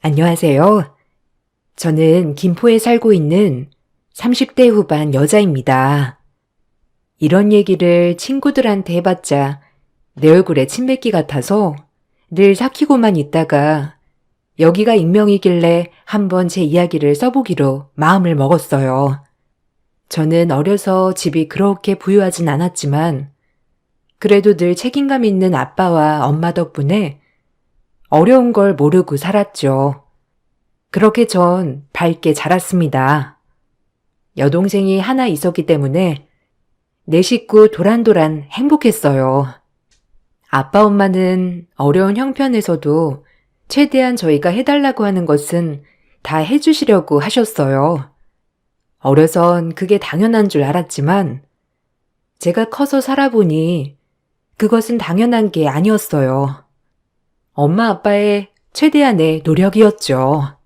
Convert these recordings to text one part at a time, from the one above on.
안녕하세요. 저는 김포에 살고 있는 30대 후반 여자입니다. 이런 얘기를 친구들한테 해봤자 내 얼굴에 침 뱉기 같아서 늘 삭히고만 있다가 여기가 익명이길래 한번 제 이야기를 써보기로 마음을 먹었어요. 저는 어려서 집이 그렇게 부유하진 않았지만 그래도 늘 책임감 있는 아빠와 엄마 덕분에 어려운 걸 모르고 살았죠. 그렇게 전 밝게 자랐습니다. 여동생이 하나 있었기 때문에 내 식구 도란도란 행복했어요. 아빠 엄마는 어려운 형편에서도 최대한 저희가 해달라고 하는 것은 다 해주시려고 하셨어요. 어려선 그게 당연한 줄 알았지만 제가 커서 살아보니 그것은 당연한 게 아니었어요. 엄마 아빠의 최대한의 노력이었죠.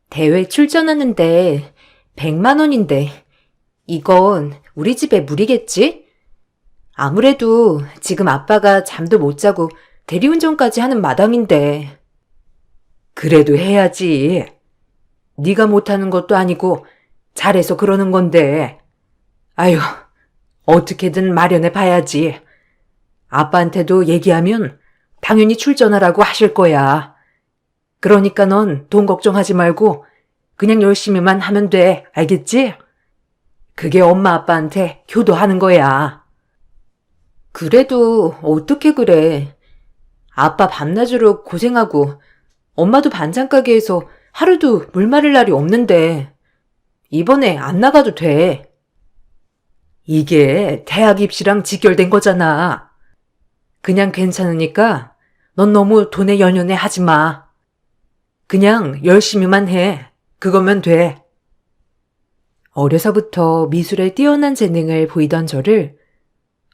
대회 출전하는데 100만 원인데 이건 우리 집에 무리겠지? 아무래도 지금 아빠가 잠도 못 자고 대리운전까지 하는 마당인데. 그래도 해야지. 네가 못하는 것도 아니고 잘해서 그러는 건데. 아휴, 어떻게든 마련해 봐야지. 아빠한테도 얘기하면 당연히 출전하라고 하실 거야. 그러니까 넌 돈 걱정하지 말고 그냥 열심히만 하면 돼. 알겠지? 그게 엄마 아빠한테 효도하는 거야. 그래도 어떻게 그래. 아빠 밤낮으로 고생하고 엄마도 반찬 가게에서 하루도 물 마를 날이 없는데 이번에 안 나가도 돼. 이게 대학 입시랑 직결된 거잖아. 그냥 괜찮으니까 넌 너무 돈에 연연해 하지 마. 그냥 열심히만 해. 그거면 돼. 어려서부터 미술에 뛰어난 재능을 보이던 저를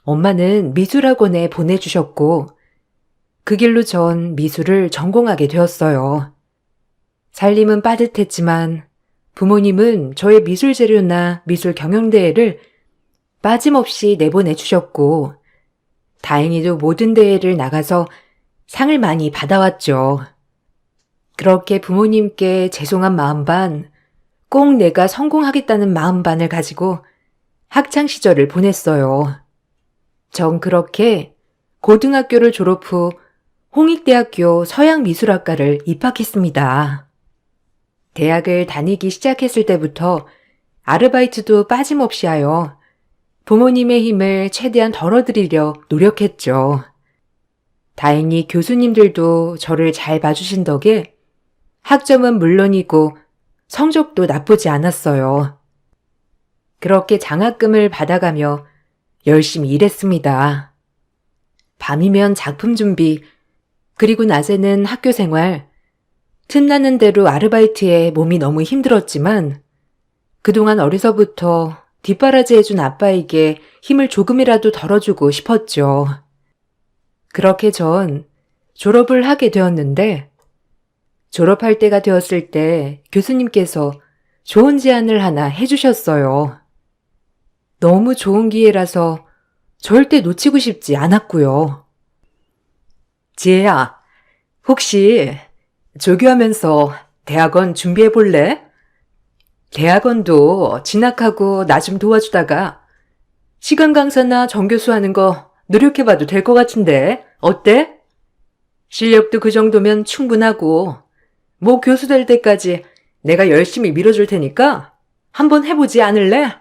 엄마는 미술학원에 보내주셨고 그 길로 전 미술을 전공하게 되었어요. 살림은 빠듯했지만 부모님은 저의 미술 재료나 미술 경영대회를 빠짐없이 내보내주셨고 다행히도 모든 대회를 나가서 상을 많이 받아왔죠. 그렇게 부모님께 죄송한 마음 반, 꼭 내가 성공하겠다는 마음 반을 가지고 학창시절을 보냈어요. 전 그렇게 고등학교를 졸업 후 홍익대학교 서양미술학과를 입학했습니다. 대학을 다니기 시작했을 때부터 아르바이트도 빠짐없이 하여 부모님의 힘을 최대한 덜어드리려 노력했죠. 다행히 교수님들도 저를 잘 봐주신 덕에 학점은 물론이고 성적도 나쁘지 않았어요. 그렇게 장학금을 받아가며 열심히 일했습니다. 밤이면 작품 준비, 그리고 낮에는 학교 생활, 틈나는 대로 아르바이트에 몸이 너무 힘들었지만 그동안 어려서부터 뒷바라지 해준 아빠에게 힘을 조금이라도 덜어주고 싶었죠. 그렇게 전 졸업을 하게 되었는데 졸업할 때가 되었을 때 교수님께서 좋은 제안을 하나 해주셨어요. 너무 좋은 기회라서 절대 놓치고 싶지 않았고요. 지혜야, 혹시 조교하면서 대학원 준비해 볼래? 대학원도 진학하고 나 좀 도와주다가 시간 강사나 정교수 하는 거 노력해봐도 될 것 같은데 어때? 실력도 그 정도면 충분하고 뭐 교수 될 때까지 내가 열심히 밀어줄 테니까 한번 해보지 않을래?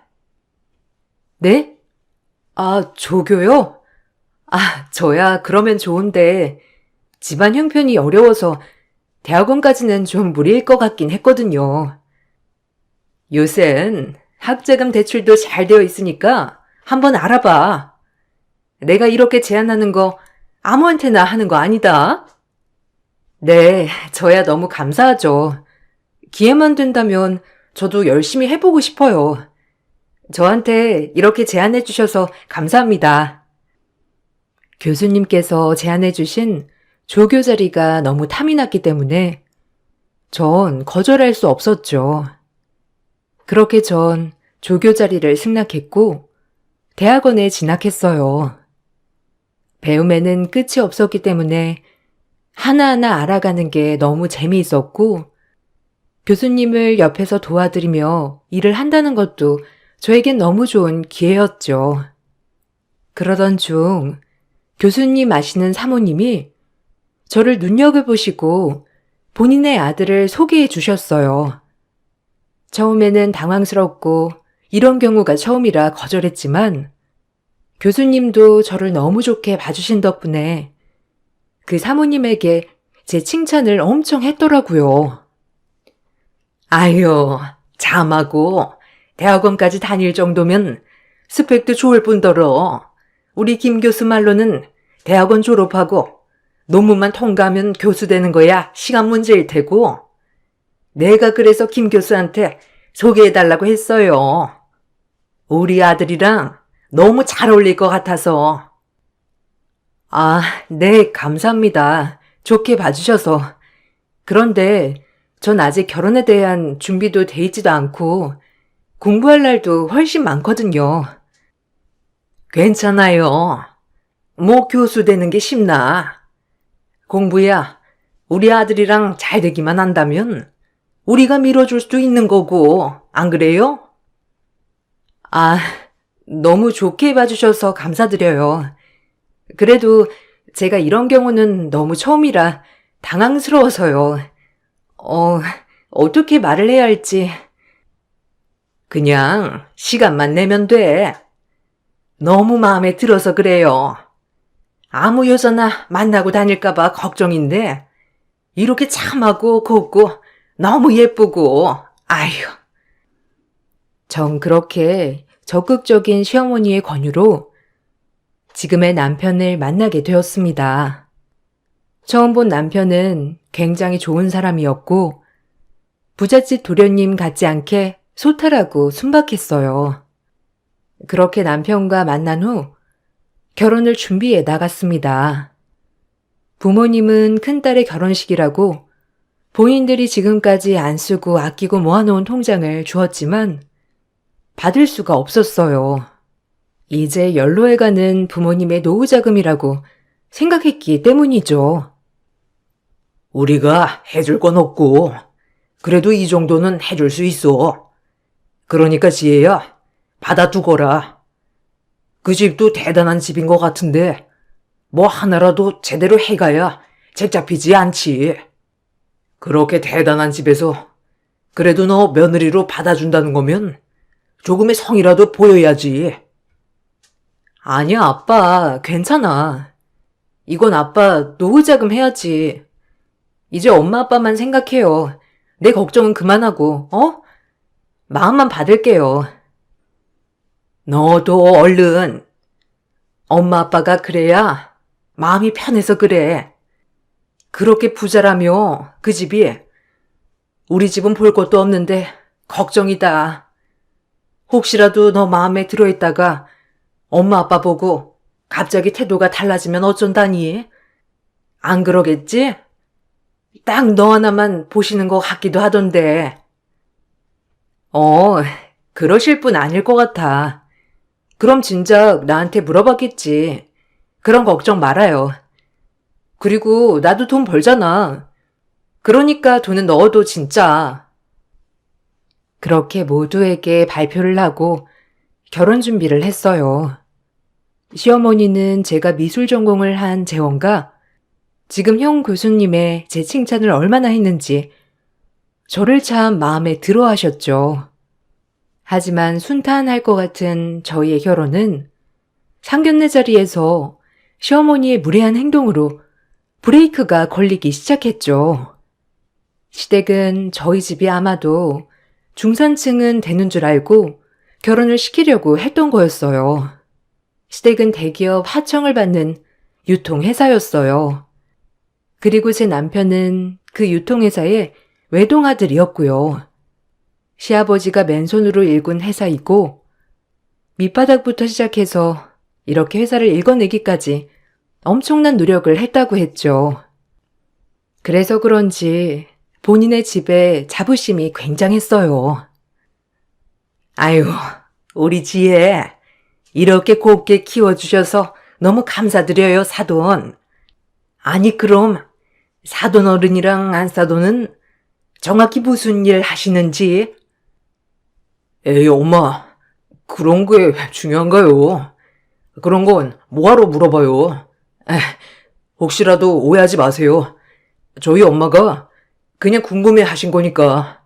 네? 아, 조교요? 아, 저야 그러면 좋은데 집안 형편이 어려워서 대학원까지는 좀 무리일 것 같긴 했거든요. 요샌 학자금 대출도 잘 되어 있으니까 한번 알아봐. 내가 이렇게 제안하는 거 아무한테나 하는 거 아니다. 네, 저야 너무 감사하죠. 기회만 된다면 저도 열심히 해보고 싶어요. 저한테 이렇게 제안해 주셔서 감사합니다. 교수님께서 제안해 주신 조교 자리가 너무 탐이 났기 때문에 전 거절할 수 없었죠. 그렇게 전 조교 자리를 승낙했고 대학원에 진학했어요. 배움에는 끝이 없었기 때문에 하나하나 알아가는 게 너무 재미있었고, 교수님을 옆에서 도와드리며 일을 한다는 것도 저에겐 너무 좋은 기회였죠. 그러던 중 교수님 아시는 사모님이 저를 눈여겨보시고 본인의 아들을 소개해 주셨어요. 처음에는 당황스럽고 이런 경우가 처음이라 거절했지만 교수님도 저를 너무 좋게 봐주신 덕분에 그 사모님에게 제 칭찬을 엄청 했더라고요. 아유, 잠하고 대학원까지 다닐 정도면 스펙도 좋을 뿐더러 우리 김 교수 말로는 대학원 졸업하고 논문만 통과하면 교수 되는 거야 시간 문제일 테고 내가 그래서 김 교수한테 소개해달라고 했어요. 우리 아들이랑 너무 잘 어울릴 것 같아서. 아, 네, 감사합니다. 좋게 봐주셔서. 그런데 전 아직 결혼에 대한 준비도 돼 있지도 않고 공부할 날도 훨씬 많거든요. 괜찮아요. 뭐 교수 되는 게 쉽나. 공부야, 우리 아들이랑 잘 되기만 한다면 우리가 밀어줄 수도 있는 거고, 안 그래요? 아, 너무 좋게 봐주셔서 감사드려요. 그래도 제가 이런 경우는 너무 처음이라 당황스러워서요. 어떻게 말을 해야 할지. 그냥 시간만 내면 돼. 너무 마음에 들어서 그래요. 아무 여자나 만나고 다닐까봐 걱정인데 이렇게 참하고 곱고 너무 예쁘고 아휴. 전 그렇게 적극적인 시어머니의 권유로 지금의 남편을 만나게 되었습니다. 처음 본 남편은 굉장히 좋은 사람이었고 부잣집 도련님 같지 않게 소탈하고 순박했어요. 그렇게 남편과 만난 후 결혼을 준비해 나갔습니다. 부모님은 큰딸의 결혼식이라고 본인들이 지금까지 안 쓰고 아끼고 모아놓은 통장을 주었지만 받을 수가 없었어요. 이제 연로해가는 부모님의 노후자금이라고 생각했기 때문이죠. 우리가 해줄 건 없고 그래도 이 정도는 해줄 수 있어. 그러니까 지혜야, 받아두거라. 그 집도 대단한 집인 것 같은데 뭐 하나라도 제대로 해가야 책 잡히지 않지. 그렇게 대단한 집에서 그래도 너 며느리로 받아준다는 거면 조금의 성이라도 보여야지. 아니야, 아빠. 괜찮아. 이건 아빠 노후자금 해야지. 이제 엄마 아빠만 생각해요. 내 걱정은 그만하고, 마음만 받을게요. 너도 얼른. 엄마 아빠가 그래야 마음이 편해서 그래. 그렇게 부자라며 그 집이. 우리 집은 볼 것도 없는데 걱정이다. 혹시라도 너 마음에 들어있다가 엄마 아빠 보고 갑자기 태도가 달라지면 어쩐다니? 안 그러겠지? 딱 너 하나만 보시는 것 같기도 하던데. 그러실 분 아닐 것 같아. 그럼 진작 나한테 물어봤겠지. 그런 걱정 말아요. 그리고 나도 돈 벌잖아. 그러니까 돈은 넣어도 진짜. 그렇게 모두에게 발표를 하고 결혼 준비를 했어요. 시어머니는 제가 미술 전공을 한 재원과 지금 형 교수님의 제 칭찬을 얼마나 했는지 저를 참 마음에 들어 하셨죠. 하지만 순탄할 것 같은 저희의 결혼은 상견례 자리에서 시어머니의 무례한 행동으로 브레이크가 걸리기 시작했죠. 시댁은 저희 집이 아마도 중산층은 되는 줄 알고 결혼을 시키려고 했던 거였어요. 시댁은 대기업 하청을 받는 유통회사였어요. 그리고 제 남편은 그 유통회사의 외동아들이었고요. 시아버지가 맨손으로 일군 회사이고 밑바닥부터 시작해서 이렇게 회사를 일궈내기까지 엄청난 노력을 했다고 했죠. 그래서 그런지 본인의 집에 자부심이 굉장했어요. 아유, 우리 지혜 이렇게 곱게 키워주셔서 너무 감사드려요, 사돈. 아니 그럼 사돈 어른이랑 안사돈은 정확히 무슨 일 하시는지? 에이, 엄마. 그런 게 중요한가요? 그런 건 뭐하러 물어봐요? 혹시라도 오해하지 마세요. 저희 엄마가 그냥 궁금해 하신 거니까.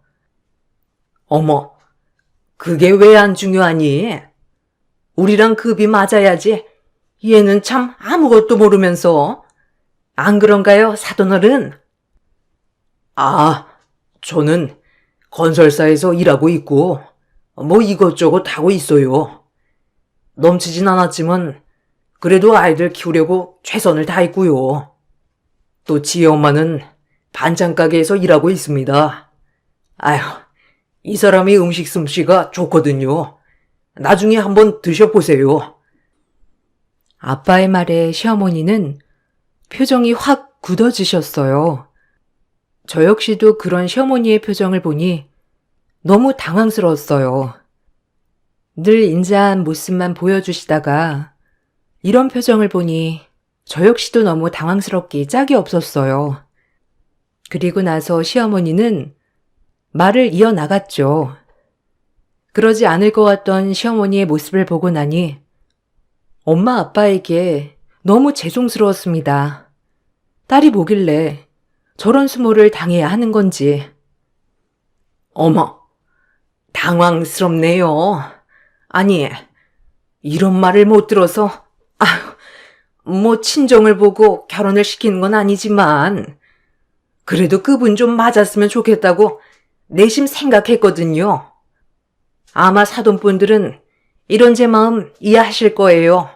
어머, 그게 왜 안 중요하니? 우리랑 급이 맞아야지. 얘는 참 아무것도 모르면서. 안 그런가요, 사돈어른? 아, 저는 건설사에서 일하고 있고, 뭐 이것저것 하고 있어요. 넘치진 않았지만, 그래도 아이들 키우려고 최선을 다했고요. 또 지혜 엄마는 반찬 가게에서 일하고 있습니다. 아휴, 이 사람이 음식 솜씨가 좋거든요. 나중에 한번 드셔보세요. 아빠의 말에 시어머니는 표정이 확 굳어지셨어요. 저 역시도 그런 시어머니의 표정을 보니 너무 당황스러웠어요. 늘 인자한 모습만 보여주시다가 이런 표정을 보니 저 역시도 너무 당황스럽기 짝이 없었어요. 그리고 나서 시어머니는 말을 이어나갔죠. 그러지 않을 것 같던 시어머니의 모습을 보고 나니 엄마 아빠에게 너무 죄송스러웠습니다. 딸이 뭐길래 저런 수모를 당해야 하는 건지. 어머, 당황스럽네요. 아니, 이런 말을 못 들어서, 뭐 친정을 보고 결혼을 시키는 건 아니지만, 그래도 급은 좀 맞았으면 좋겠다고 내심 생각했거든요. 아마 사돈분들은 이런 제 마음 이해하실 거예요.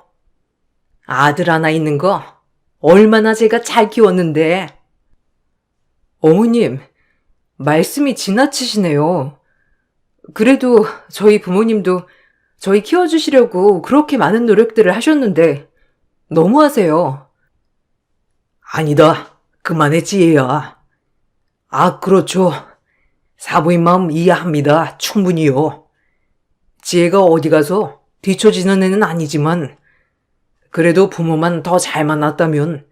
아들 하나 있는 거 얼마나 제가 잘 키웠는데. 어머님, 말씀이 지나치시네요. 그래도 저희 부모님도 저희 키워주시려고 그렇게 많은 노력들을 하셨는데 너무하세요. 아니다. 그만해, 지혜야. 그렇죠. 사부인 마음 이해합니다. 충분히요. 지혜가 어디 가서 뒤처지는 애는 아니지만 그래도 부모만 더 잘 만났다면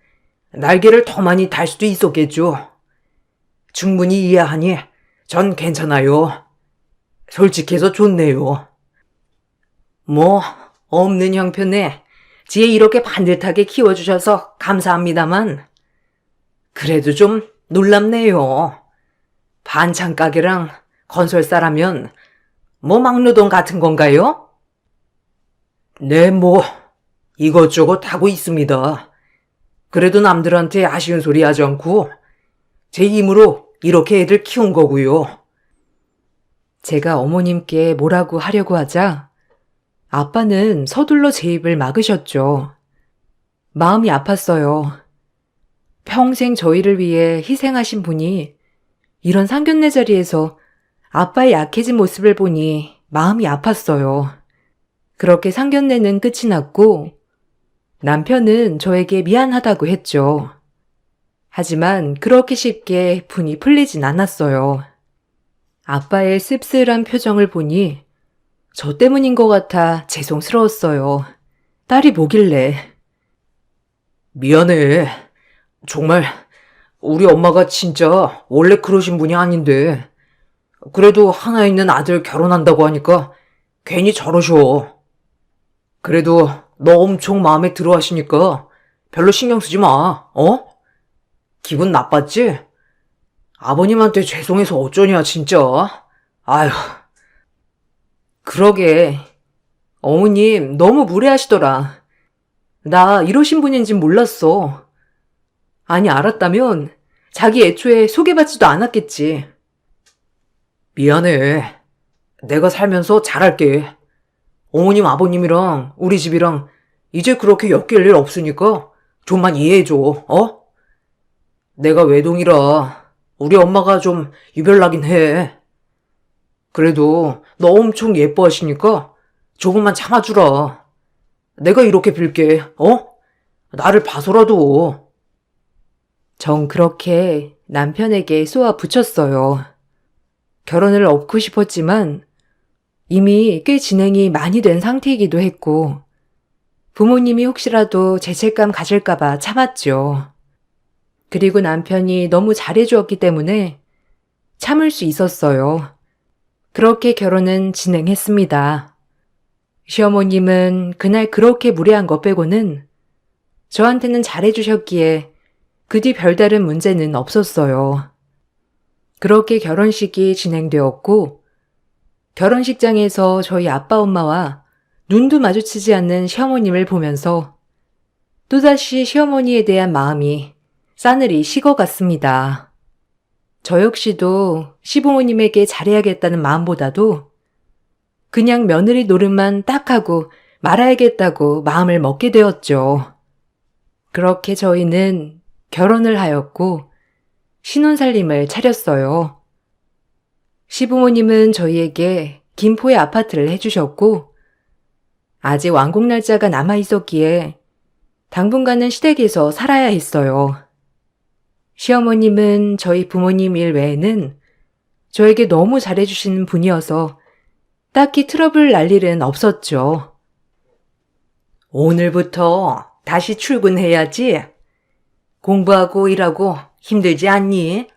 날개를 더 많이 달 수도 있었겠죠. 충분히 이해하니 전 괜찮아요. 솔직해서 좋네요. 뭐 없는 형편에 지혜 이렇게 반듯하게 키워주셔서 감사합니다만 그래도 좀 놀랍네요. 반찬 가게랑 건설사라면 뭐 막노동 같은 건가요? 네, 뭐 이것저것 하고 있습니다. 그래도 남들한테 아쉬운 소리 하지 않고 제 힘으로 이렇게 애들 키운 거고요. 제가 어머님께 뭐라고 하려고 하자 아빠는 서둘러 제 입을 막으셨죠. 마음이 아팠어요. 평생 저희를 위해 희생하신 분이 이런 상견례 자리에서 아빠의 약해진 모습을 보니 마음이 아팠어요. 그렇게 상견례는 끝이 났고 남편은 저에게 미안하다고 했죠. 하지만 그렇게 쉽게 분이 풀리진 않았어요. 아빠의 씁쓸한 표정을 보니 저 때문인 것 같아 죄송스러웠어요. 딸이 뭐길래. 미안해. 정말 우리 엄마가 진짜 원래 그러신 분이 아닌데 그래도 하나 있는 아들 결혼한다고 하니까 괜히 저러셔. 그래도 너 엄청 마음에 들어 하시니까 별로 신경 쓰지 마, 어? 기분 나빴지? 아버님한테 죄송해서 어쩌냐, 진짜. 아휴. 그러게. 어머님 너무 무례하시더라. 나 이러신 분인진 몰랐어. 아니, 알았다면 자기 애초에 소개받지도 않았겠지. 미안해. 내가 살면서 잘할게. 어머님 아버님이랑 우리 집이랑 이제 그렇게 엮일 일 없으니까 좀만 이해해줘, 어? 내가 외동이라 우리 엄마가 좀 유별나긴 해. 그래도 너 엄청 예뻐하시니까 조금만 참아주라. 내가 이렇게 빌게, 어? 나를 봐서라도. 전 그렇게 남편에게 쏘아 붙였어요. 결혼을 얻고 싶었지만 이미 꽤 진행이 많이 된 상태이기도 했고 부모님이 혹시라도 죄책감 가질까봐 참았죠. 그리고 남편이 너무 잘해주었기 때문에 참을 수 있었어요. 그렇게 결혼은 진행했습니다. 시어머님은 그날 그렇게 무례한 것 빼고는 저한테는 잘해주셨기에 그 뒤 별다른 문제는 없었어요. 그렇게 결혼식이 진행되었고 결혼식장에서 저희 아빠 엄마와 눈도 마주치지 않는 시어머님을 보면서 또다시 시어머니에 대한 마음이 싸늘히 식어갔습니다. 저 역시도 시부모님에게 잘해야겠다는 마음보다도 그냥 며느리 노릇만 딱 하고 말아야겠다고 마음을 먹게 되었죠. 그렇게 저희는 결혼을 하였고 신혼살림을 차렸어요. 시부모님은 저희에게 김포에 아파트를 해주셨고 아직 완공 날짜가 남아있었기에 당분간은 시댁에서 살아야 했어요. 시어머님은 저희 부모님 일 외에는 저에게 너무 잘해주시는 분이어서 딱히 트러블 날 일은 없었죠. 오늘부터 다시 출근해야지. 공부하고 일하고 힘들지 않니?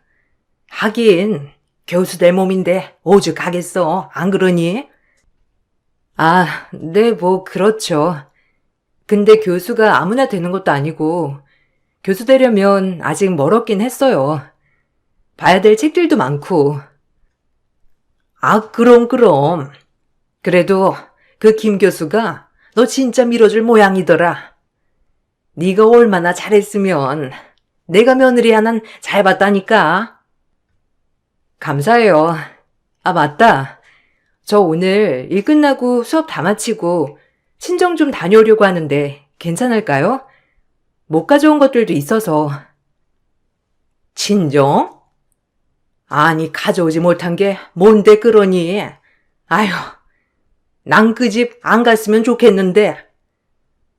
하긴 교수들 몸인데 오죽하겠어. 안 그러니? 아, 네, 뭐 그렇죠. 근데 교수가 아무나 되는 것도 아니고 교수 되려면 아직 멀었긴 했어요. 봐야 될 책들도 많고. 아, 그럼. 그래도 그 김 교수가 너 진짜 밀어줄 모양이더라. 네가 얼마나 잘했으면 내가 며느리 하나는 잘 봤다니까. 감사해요. 아, 맞다. 저 오늘 일 끝나고 수업 다 마치고 친정 좀 다녀오려고 하는데 괜찮을까요? 못 가져온 것들도 있어서. 친정? 아니, 가져오지 못한 게 뭔데 그러니? 아휴, 난 그 집 안 갔으면 좋겠는데.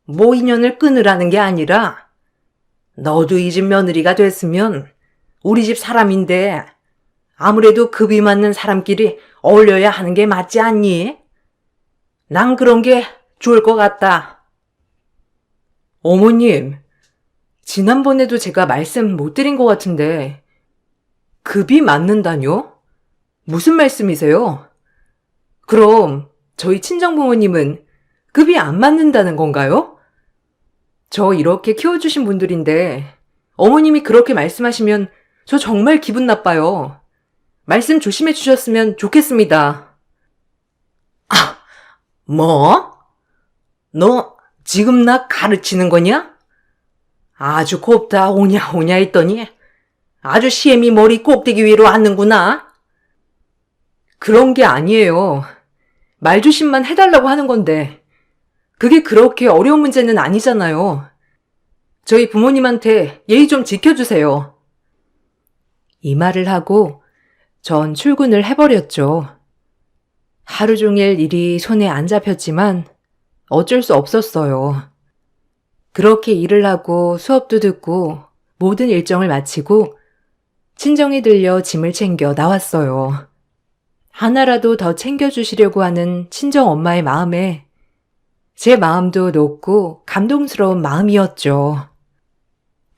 뭐 인연을 끊으라는 게 아니라 너도 이 집 며느리가 됐으면 우리 집 사람인데 아무래도 급이 맞는 사람끼리 어울려야 하는 게 맞지 않니? 난 그런 게 좋을 것 같다. 어머님, 지난번에도 제가 말씀 못 드린 것 같은데 급이 맞는다뇨? 무슨 말씀이세요? 그럼 저희 친정부모님은 급이 안 맞는다는 건가요? 저 이렇게 키워주신 분들인데 어머님이 그렇게 말씀하시면 저 정말 기분 나빠요. 말씀 조심해 주셨으면 좋겠습니다. 아, 뭐? 너 지금 나 가르치는 거냐? 아주 곱다 오냐 했더니 아주 시애미 머리 꼭대기 위로 앉는구나. 그런 게 아니에요. 말조심만 해달라고 하는 건데 그게 그렇게 어려운 문제는 아니잖아요. 저희 부모님한테 예의 좀 지켜주세요. 이 말을 하고 전 출근을 해버렸죠. 하루 종일 일이 손에 안 잡혔지만 어쩔 수 없었어요. 그렇게 일을 하고 수업도 듣고 모든 일정을 마치고 친정에 들려 짐을 챙겨 나왔어요. 하나라도 더 챙겨주시려고 하는 친정 엄마의 마음에 제 마음도 높고 감동스러운 마음이었죠.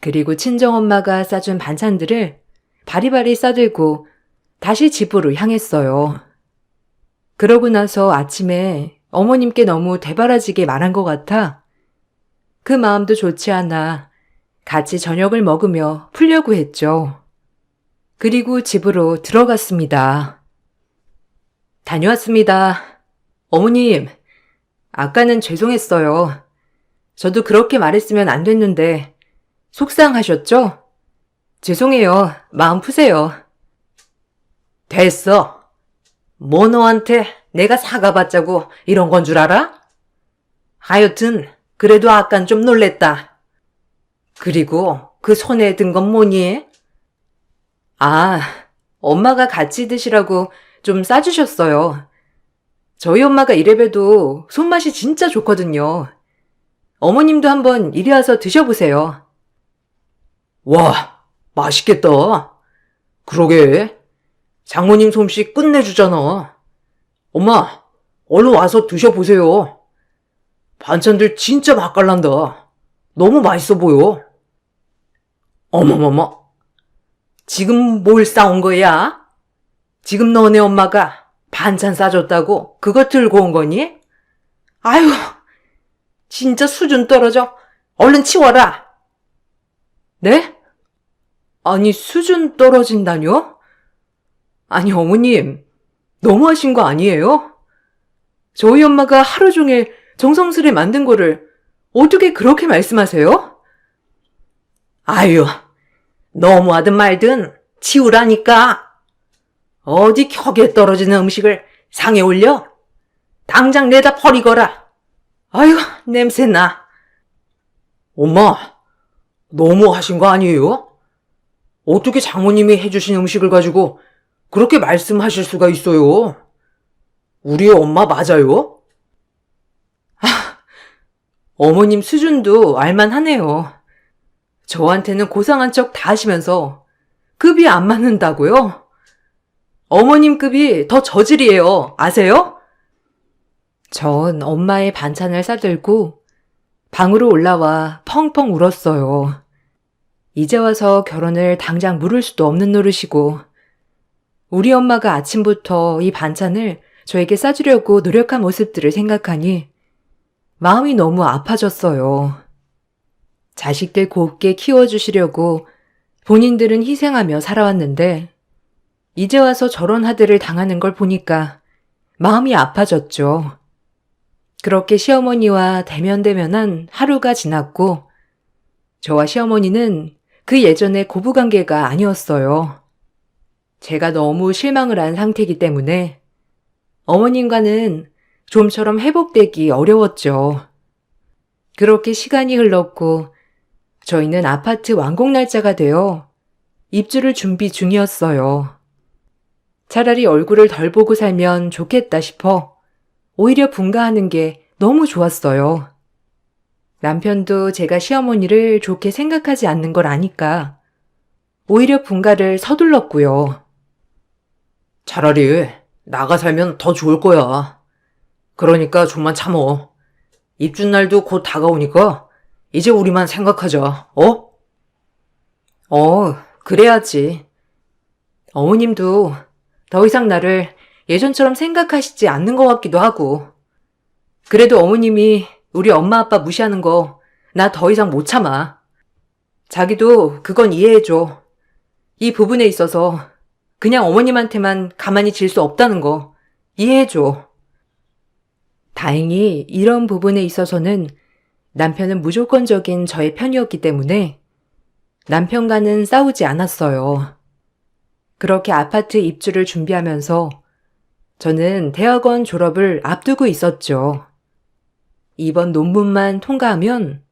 그리고 친정 엄마가 싸준 반찬들을 바리바리 싸들고 다시 집으로 향했어요. 그러고 나서 아침에 어머님께 너무 대바라지게 말한 것 같아 그 마음도 좋지 않아 같이 저녁을 먹으며 풀려고 했죠. 그리고 집으로 들어갔습니다. 다녀왔습니다. 어머님, 아까는 죄송했어요. 저도 그렇게 말했으면 안 됐는데 속상하셨죠? 죄송해요. 마음 푸세요. 됐어. 뭐 너한테 내가 사과받자고 이런 건 줄 알아? 하여튼 그래도 아깐 좀 놀랬다. 그리고 그 손에 든 건 뭐니? 아, 엄마가 같이 드시라고 좀 싸주셨어요. 저희 엄마가 이래봬도 손맛이 진짜 좋거든요. 어머님도 한번 이리 와서 드셔보세요. 와, 맛있겠다. 그러게. 장모님 솜씨 끝내주잖아. 엄마, 얼른 와서 드셔보세요. 반찬들 진짜 맛깔난다. 너무 맛있어 보여. 어머머머, 지금 뭘 싸운 거야? 지금 너네 엄마가 반찬 싸줬다고 그거 들고 온 거니? 아유, 진짜 수준 떨어져. 얼른 치워라. 네? 아니, 수준 떨어진다뇨? 아니, 어머님, 너무하신 거 아니에요? 저희 엄마가 하루 종일 정성스레 만든 거를 어떻게 그렇게 말씀하세요? 아유, 너무하든 말든 치우라니까. 어디 격에 떨어지는 음식을 상에 올려? 당장 내다 버리거라. 아유, 냄새나. 엄마, 너무 하신 거 아니에요? 어떻게 장모님이 해주신 음식을 가지고 그렇게 말씀하실 수가 있어요? 우리 엄마 맞아요? 어머님 수준도 알만하네요. 저한테는 고상한 척 다 하시면서 급이 안 맞는다고요? 어머님 급이 더 저질이에요. 아세요? 전 엄마의 반찬을 싸들고 방으로 올라와 펑펑 울었어요. 이제 와서 결혼을 당장 물을 수도 없는 노릇이고 우리 엄마가 아침부터 이 반찬을 저에게 싸주려고 노력한 모습들을 생각하니 마음이 너무 아파졌어요. 자식들 곱게 키워주시려고 본인들은 희생하며 살아왔는데 이제 와서 저런 하들을 당하는 걸 보니까 마음이 아파졌죠. 그렇게 시어머니와 대면대면한 하루가 지났고 저와 시어머니는 그 예전의 고부관계가 아니었어요. 제가 너무 실망을 한 상태이기 때문에 어머님과는 좀처럼 회복되기 어려웠죠. 그렇게 시간이 흘렀고 저희는 아파트 완공 날짜가 되어 입주를 준비 중이었어요. 차라리 얼굴을 덜 보고 살면 좋겠다 싶어 오히려 분가하는 게 너무 좋았어요. 남편도 제가 시어머니를 좋게 생각하지 않는 걸 아니까 오히려 분가를 서둘렀고요. 차라리 나가 살면 더 좋을 거야. 그러니까 좀만 참어. 입주 날도 곧 다가오니까 이제 우리만 생각하자, 어? 그래야지. 어머님도 더 이상 나를 예전처럼 생각하시지 않는 것 같기도 하고. 그래도 어머님이 우리 엄마 아빠 무시하는 거 나 더 이상 못 참아. 자기도 그건 이해해줘. 이 부분에 있어서 그냥 어머님한테만 가만히 질 수 없다는 거 이해해줘. 다행히 이런 부분에 있어서는 남편은 무조건적인 저의 편이었기 때문에 남편과는 싸우지 않았어요. 그렇게 아파트 입주를 준비하면서 저는 대학원 졸업을 앞두고 있었죠. 이번 논문만 통과하면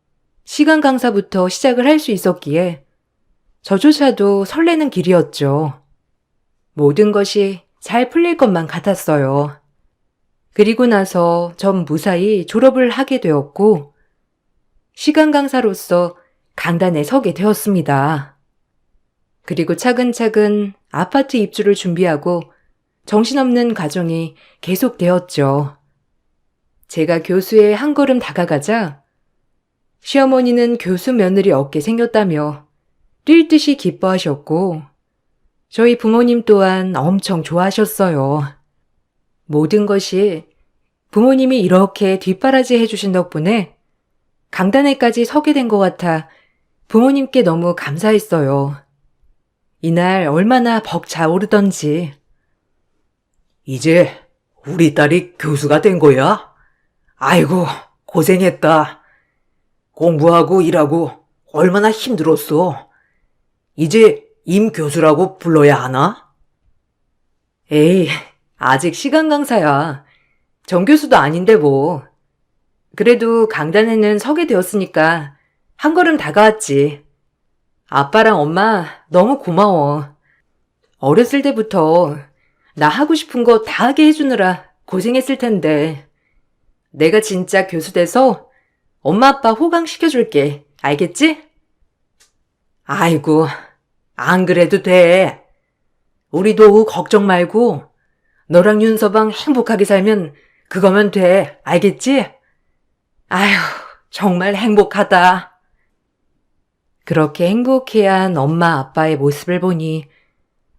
시간 강사부터 시작을 할 수 있었기에 저조차도 설레는 길이었죠. 모든 것이 잘 풀릴 것만 같았어요. 그리고 나서 전 무사히 졸업을 하게 되었고 시간 강사로서 강단에 서게 되었습니다. 그리고 차근차근 아파트 입주를 준비하고 정신없는 과정이 계속되었죠. 제가 교수에 한 걸음 다가가자 시어머니는 교수 며느리 얻게 생겼다며 뛸 듯이 기뻐하셨고 저희 부모님 또한 엄청 좋아하셨어요. 모든 것이 부모님이 이렇게 뒷바라지 해주신 덕분에 강단에까지 서게 된 것 같아 부모님께 너무 감사했어요. 이날 얼마나 벅차오르던지. 이제 우리 딸이 교수가 된 거야? 아이고, 고생했다. 공부하고 일하고 얼마나 힘들었어. 이제 임 교수라고 불러야 하나? 에이, 아직 시간 강사야. 정교수도 아닌데 뭐. 그래도 강단에는 서게 되었으니까 한 걸음 다가왔지. 아빠랑 엄마 너무 고마워. 어렸을 때부터 나 하고 싶은 거 다 하게 해주느라 고생했을 텐데 내가 진짜 교수 돼서 엄마 아빠 호강시켜줄게. 알겠지? 아이고, 안 그래도 돼. 우리 도우 걱정 말고 너랑 윤서방 행복하게 살면 그거면 돼. 알겠지? 아휴, 정말 행복하다. 그렇게 행복해한 엄마 아빠의 모습을 보니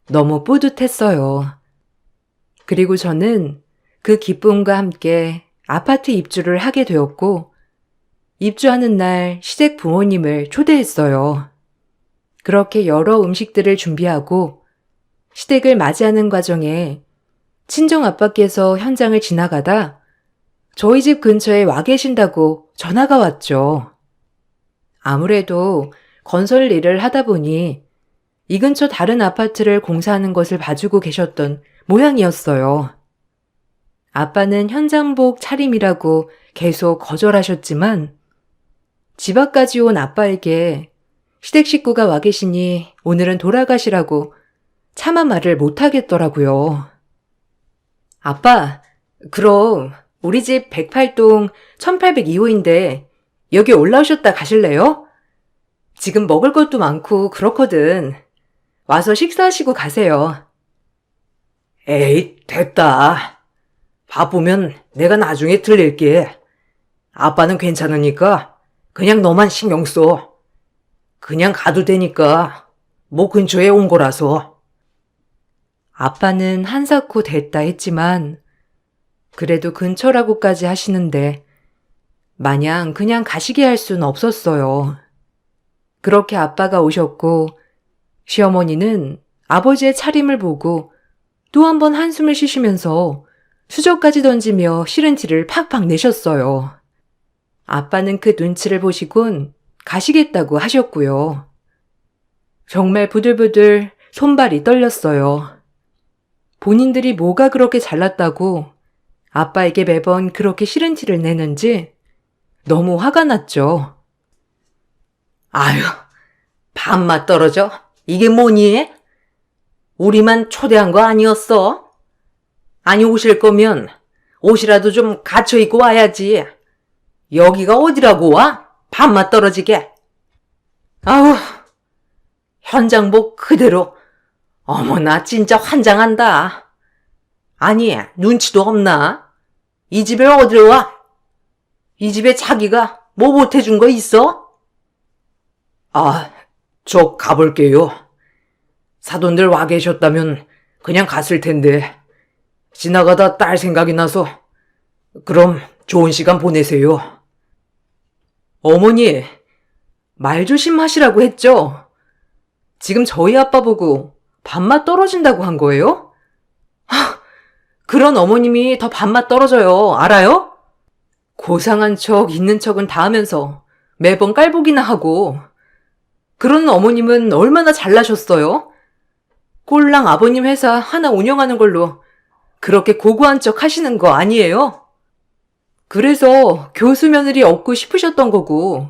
너무 뿌듯했어요. 그리고 저는 그 기쁨과 함께 아파트 입주를 하게 되었고, 입주하는 날 시댁 부모님을 초대했어요. 그렇게 여러 음식들을 준비하고 시댁을 맞이하는 과정에 친정 아빠께서 현장을 지나가다 저희 집 근처에 와 계신다고 전화가 왔죠. 아무래도 건설 일을 하다 보니 이 근처 다른 아파트를 공사하는 것을 봐주고 계셨던 모양이었어요. 아빠는 현장복 차림이라고 계속 거절하셨지만 집 앞까지 온 아빠에게 시댁 식구가 와 계시니 오늘은 돌아가시라고 차마 말을 못하겠더라고요. 아빠, 그럼 우리 집 108동 1802호인데 여기 올라오셨다 가실래요? 지금 먹을 것도 많고 그렇거든. 와서 식사하시고 가세요. 에이, 됐다. 바쁘면 내가 나중에 들릴게. 아빠는 괜찮으니까 그냥 너만 신경 써. 그냥 가도 되니까 뭐 근처에 온 거라서. 아빠는 한사코 됐다 했지만 그래도 근처라고까지 하시는데 마냥 그냥 가시게 할 순 없었어요. 그렇게 아빠가 오셨고 시어머니는 아버지의 차림을 보고 또 한 번 한숨을 쉬시면서 수저까지 던지며 싫은 티를 팍팍 내셨어요. 아빠는 그 눈치를 보시곤 가시겠다고 하셨고요. 정말 부들부들 손발이 떨렸어요. 본인들이 뭐가 그렇게 잘났다고 아빠에게 매번 그렇게 싫은 티를 내는지 너무 화가 났죠. 아유, 밥맛 떨어져? 이게 뭐니? 우리만 초대한 거 아니었어? 아니 오실 거면 옷이라도 좀 갖춰 입고 와야지. 여기가 어디라고 와? 밥맛 떨어지게. 아우, 현장복 그대로. 어머나 진짜 환장한다. 아니 눈치도 없나? 이 집에 어디로 와? 이 집에 자기가 뭐 못해준 거 있어? 아, 저 가볼게요. 사돈들 와 계셨다면 그냥 갔을 텐데 지나가다 딸 생각이 나서. 그럼 좋은 시간 보내세요. 어머니, 말 조심하시라고 했죠? 지금 저희 아빠 보고 밥맛 떨어진다고 한 거예요? 그런 어머님이 더 밥맛 떨어져요. 알아요? 고상한 척 있는 척은 다 하면서 매번 깔보기나 하고. 그런 어머님은 얼마나 잘나셨어요? 꼴랑 아버님 회사 하나 운영하는 걸로 그렇게 고고한 척 하시는 거 아니에요? 그래서 교수 며느리 얻고 싶으셨던 거고,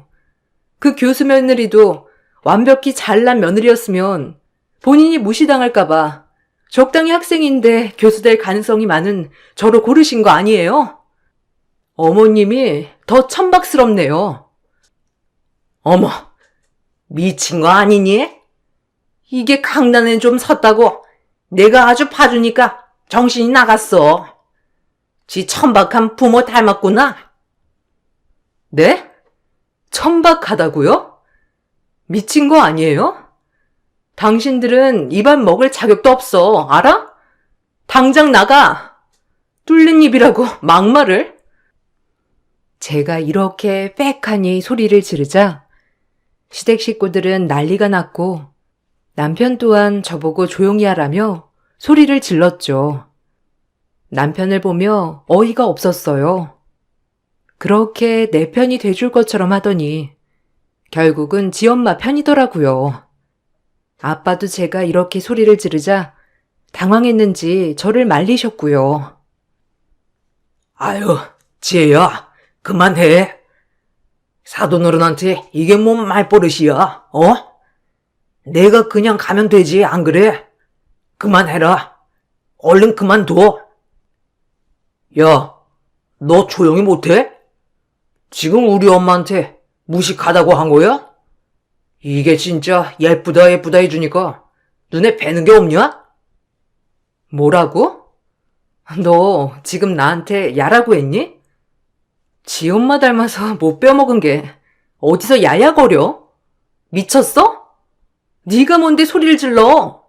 그 교수 며느리도 완벽히 잘난 며느리였으면 본인이 무시당할까봐 적당히 학생인데 교수 될 가능성이 많은 저를 고르신 거 아니에요? 어머님이 더 천박스럽네요. 어머, 미친 거 아니니? 이게 강단에 좀 섰다고 내가 아주 봐주니까 정신이 나갔어. 지 천박한 부모 닮았구나. 네? 천박하다고요? 미친 거 아니에요? 당신들은 입안 먹을 자격도 없어. 알아? 당장 나가. 뚫린 입이라고 막말을. 제가 이렇게 빽하니 소리를 지르자 시댁 식구들은 난리가 났고 남편 또한 저보고 조용히 하라며 소리를 질렀죠. 남편을 보며 어이가 없었어요. 그렇게 내 편이 돼줄 것처럼 하더니 결국은 지 엄마 편이더라고요. 아빠도 제가 이렇게 소리를 지르자 당황했는지 저를 말리셨고요. 아유, 지혜야, 그만해. 사돈어른한테 이게 뭔 말버릇이야, 어? 내가 그냥 가면 되지, 안 그래? 그만해라. 얼른 그만둬. 야, 너 조용히 못해? 지금 우리 엄마한테 무식하다고 한 거야? 이게 진짜 예쁘다 해주니까 눈에 뵈는 게 없냐? 뭐라고? 너 지금 나한테 야라고 했니? 지 엄마 닮아서 못 빼먹은 게 어디서 야야거려? 미쳤어? 네가 뭔데 소리를 질러?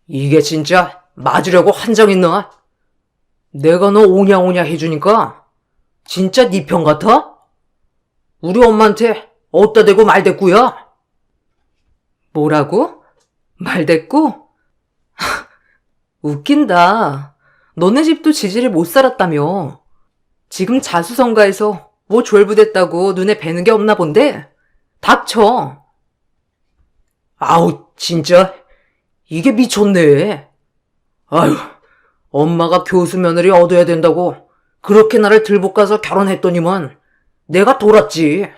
이게 진짜 맞으려고 한정했나? 내가 너 오냐오냐 해주니까 진짜 네 편 같아? 우리 엄마한테 어디다 대고 말대꾸야? 뭐라고? 말대꾸? 웃긴다. 너네 집도 지지를 못 살았다며. 지금 자수성가해서 뭐 졸부됐다고 눈에 뵈는 게 없나 본데? 닥쳐. 아우, 진짜. 이게 미쳤네. 아유, 엄마가 교수 며느리 얻어야 된다고 그렇게 나를 들볶아서 결혼했더니만 내가 돌았지.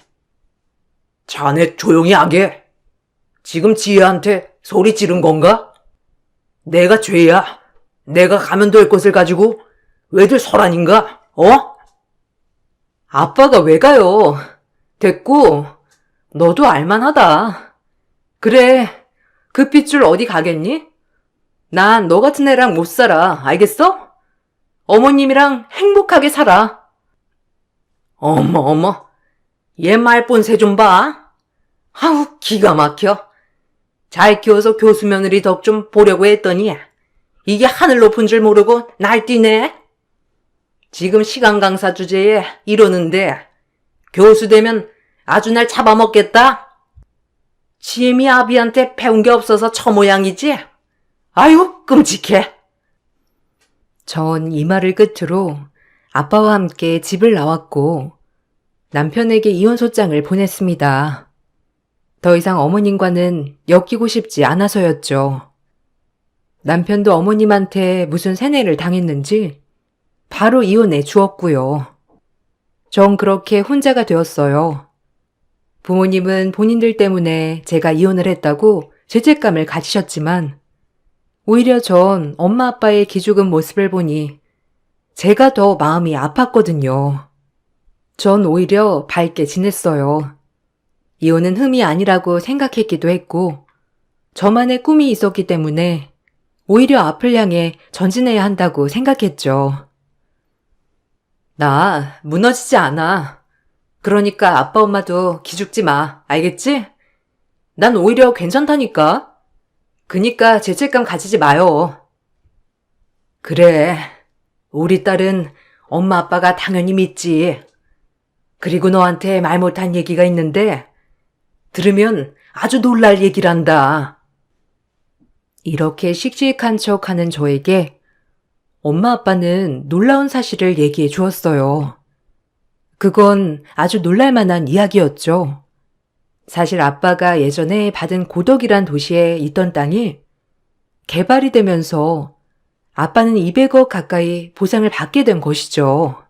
자네 조용히 하게. 지금 지혜한테 소리 지른 건가? 내가 죄야. 내가 가면 될 것을 가지고 왜들 소란인가? 어? 아빠가 왜 가요? 됐고, 너도 알만하다. 그래, 그 핏줄 어디 가겠니? 난 너 같은 애랑 못 살아. 알겠어? 어머님이랑 행복하게 살아. 어머. 얘 말본새 좀 봐. 아우, 기가 막혀. 잘 키워서 교수 며느리 덕 좀 보려고 했더니 이게 하늘 높은 줄 모르고 날뛰네. 지금 시간 강사 주제에 이러는데 교수 되면 아주 날 잡아먹겠다. 지혜미 아비한테 배운 게 없어서 저 모양이지? 아유, 끔찍해. 전 이 말을 끝으로 아빠와 함께 집을 나왔고 남편에게 이혼소장을 보냈습니다. 더 이상 어머님과는 엮이고 싶지 않아서였죠. 남편도 어머님한테 무슨 세뇌를 당했는지 바로 이혼해 주었고요. 전 그렇게 혼자가 되었어요. 부모님은 본인들 때문에 제가 이혼을 했다고 죄책감을 가지셨지만 오히려 전 엄마 아빠의 기죽은 모습을 보니 제가 더 마음이 아팠거든요. 전 오히려 밝게 지냈어요. 이혼은 흠이 아니라고 생각했기도 했고 저만의 꿈이 있었기 때문에 오히려 앞을 향해 전진해야 한다고 생각했죠. 나 무너지지 않아. 그러니까 아빠 엄마도 기죽지 마. 알겠지? 난 오히려 괜찮다니까. 그니까 죄책감 가지지 마요. 그래. 우리 딸은 엄마 아빠가 당연히 믿지. 그리고 너한테 말 못한 얘기가 있는데 들으면 아주 놀랄 얘기란다. 이렇게 씩씩한 척하는 저에게 엄마 아빠는 놀라운 사실을 얘기해 주었어요. 그건 아주 놀랄만한 이야기였죠. 사실 아빠가 예전에 받은 고덕이란 도시에 있던 땅이 개발이 되면서 아빠는 200억 가까이 보상을 받게 된 것이죠.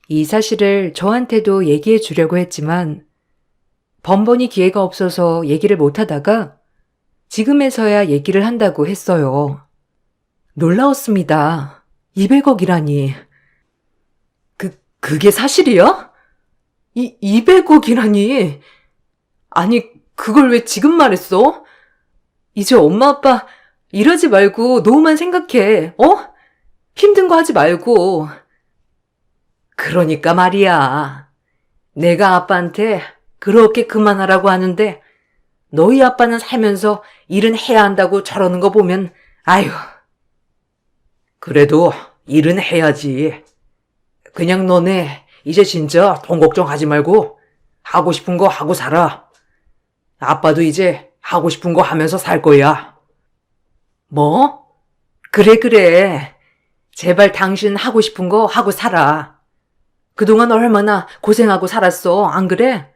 이 사실을 저한테도 얘기해 주려고 했지만 번번이 기회가 없어서 얘기를 못하다가 지금에서야 얘기를 한다고 했어요. 놀라웠습니다. 200억이라니. 그게 사실이야? 200억이라니. 아니, 그걸 왜 지금 말했어? 이제 엄마 아빠 이러지 말고 노후만 생각해. 어? 힘든 거 하지 말고. 그러니까 말이야. 내가 아빠한테 그렇게 그만하라고 하는데 너희 아빠는 살면서 일은 해야 한다고 저러는 거 보면 아휴. 그래도 일은 해야지. 그냥 너네 이제 진짜 돈 걱정하지 말고 하고 싶은 거 하고 살아. 아빠도 이제 하고 싶은 거 하면서 살 거야. 뭐? 그래. 제발 당신 하고 싶은 거 하고 살아. 그동안 얼마나 고생하고 살았어, 안 그래?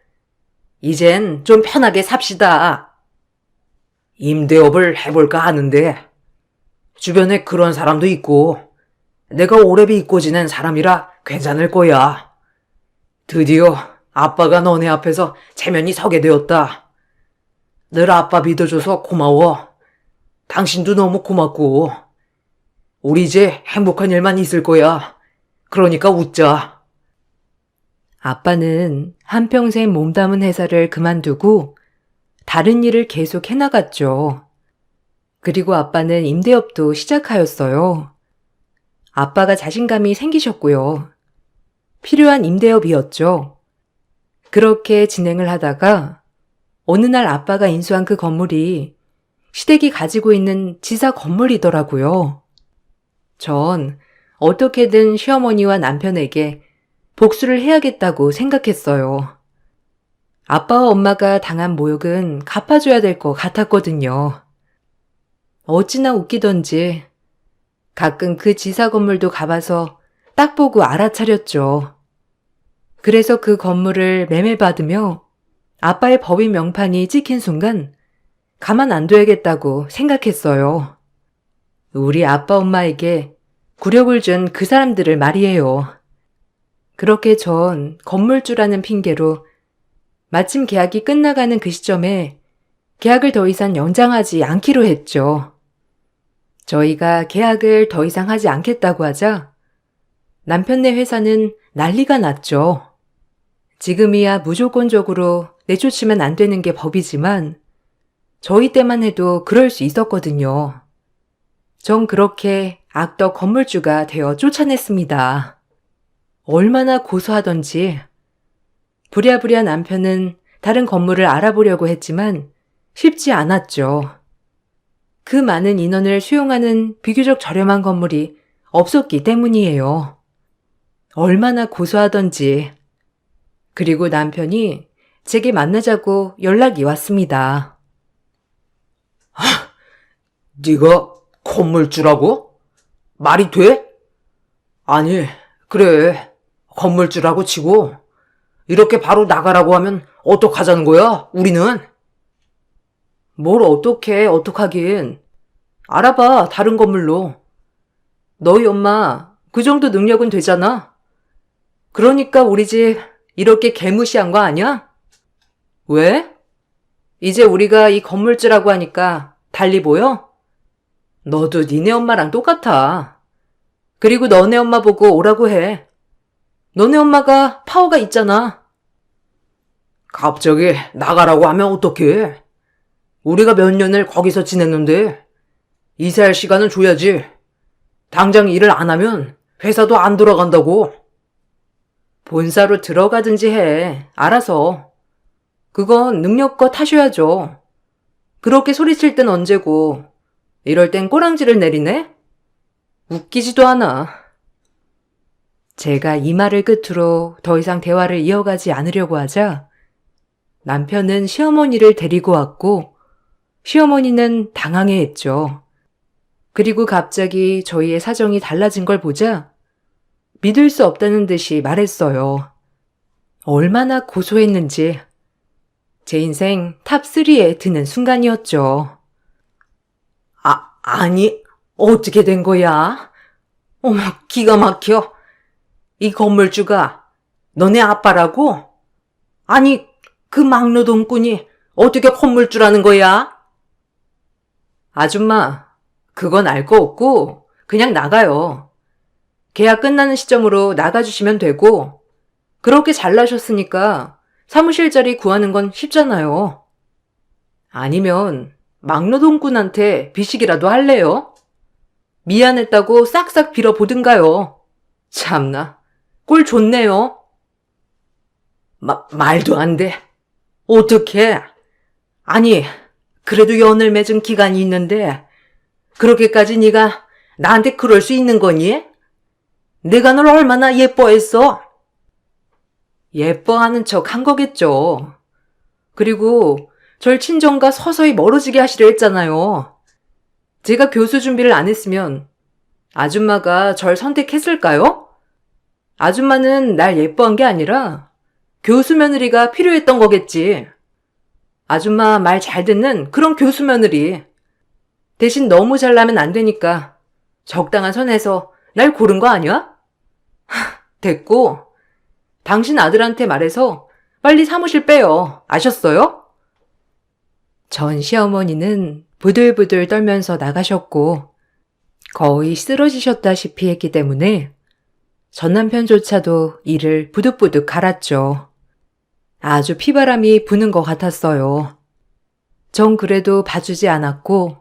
이젠 좀 편하게 삽시다. 임대업을 해볼까 하는데 주변에 그런 사람도 있고 내가 오래 믿고 지낸 사람이라 괜찮을 거야. 드디어 아빠가 너네 앞에서 체면이 서게 되었다. 늘 아빠 믿어줘서 고마워. 당신도 너무 고맙고. 우리 이제 행복한 일만 있을 거야. 그러니까 웃자. 아빠는 한평생 몸담은 회사를 그만두고 다른 일을 계속 해나갔죠. 그리고 아빠는 임대업도 시작하였어요. 아빠가 자신감이 생기셨고요. 필요한 임대업이었죠. 그렇게 진행을 하다가 어느 날 아빠가 인수한 그 건물이 시댁이 가지고 있는 지사 건물이더라고요. 전 어떻게든 시어머니와 남편에게 복수를 해야겠다고 생각했어요. 아빠와 엄마가 당한 모욕은 갚아줘야 될 것 같았거든요. 어찌나 웃기던지 가끔 그 지사 건물도 가봐서 딱 보고 알아차렸죠. 그래서 그 건물을 매매받으며 아빠의 법인 명판이 찍힌 순간 가만 안 둬야겠다고 생각했어요. 우리 아빠 엄마에게 굴욕을 준 그 사람들을 말이에요. 그렇게 전 건물주라는 핑계로 마침 계약이 끝나가는 그 시점에 계약을 더 이상 연장하지 않기로 했죠. 저희가 계약을 더 이상 하지 않겠다고 하자 남편네 회사는 난리가 났죠. 지금이야 무조건적으로 내쫓으면 안 되는 게 법이지만 저희 때만 해도 그럴 수 있었거든요. 전 그렇게 악덕 건물주가 되어 쫓아냈습니다. 얼마나 고소하던지 부랴부랴 남편은 다른 건물을 알아보려고 했지만 쉽지 않았죠. 그 많은 인원을 수용하는 비교적 저렴한 건물이 없었기 때문이에요. 얼마나 고소하던지. 그리고 남편이 제게 만나자고 연락이 왔습니다. 네가 건물주라고? 말이 돼? 아니, 그래. 건물주라고 치고 이렇게 바로 나가라고 하면 어떡하자는 거야, 우리는? 뭘 어떡하긴. 알아봐, 다른 건물로. 너희 엄마 그 정도 능력은 되잖아. 그러니까 우리 집 이렇게 개무시한 거 아니야? 왜? 이제 우리가 이 건물주라고 하니까 달리 보여? 너도 니네 엄마랑 똑같아. 그리고 너네 엄마 보고 오라고 해. 너네 엄마가 파워가 있잖아. 갑자기 나가라고 하면 어떡해? 우리가 몇 년을 거기서 지냈는데 이사할 시간은 줘야지. 당장 일을 안 하면 회사도 안 돌아간다고. 본사로 들어가든지 해. 알아서. 그건 능력껏 하셔야죠. 그렇게 소리칠 땐 언제고 이럴 땐 꼬랑지를 내리네? 웃기지도 않아. 제가 이 말을 끝으로 더 이상 대화를 이어가지 않으려고 하자 남편은 시어머니를 데리고 왔고 시어머니는 당황해했죠. 그리고 갑자기 저희의 사정이 달라진 걸 보자 믿을 수 없다는 듯이 말했어요. 얼마나 고소했는지. 제 인생 탑3에 드는 순간이었죠. 아니, 어떻게 된 거야? 어머, 기가 막혀. 이 건물주가 너네 아빠라고? 아니, 그 막노동꾼이 어떻게 건물주라는 거야? 아줌마, 그건 알 거 없고 그냥 나가요. 계약 끝나는 시점으로 나가주시면 되고 그렇게 잘나셨으니까 사무실 자리 구하는 건 쉽잖아요. 아니면 막노동꾼한테 비식이라도 할래요? 미안했다고 싹싹 빌어보든가요. 참나, 꼴 좋네요. 말도 안 돼. 어떡해? 아니, 그래도 연을 맺은 기간이 있는데 그렇게까지 네가 나한테 그럴 수 있는 거니? 내가 널 얼마나 예뻐했어? 예뻐하는 척 한 거겠죠. 그리고 절 친정과 서서히 멀어지게 하시려 했잖아요. 제가 교수 준비를 안 했으면 아줌마가 절 선택했을까요? 아줌마는 날 예뻐한 게 아니라 교수 며느리가 필요했던 거겠지. 아줌마 말 잘 듣는 그런 교수 며느리. 대신 너무 잘나면 안 되니까 적당한 선에서 날 고른 거 아니야? 됐고, 당신 아들한테 말해서 빨리 사무실 빼요. 아셨어요? 전 시어머니는 부들부들 떨면서 나가셨고 거의 쓰러지셨다시피 했기 때문에 전 남편조차도 이를 부득부득 갈았죠. 아주 피바람이 부는 것 같았어요. 전 그래도 봐주지 않았고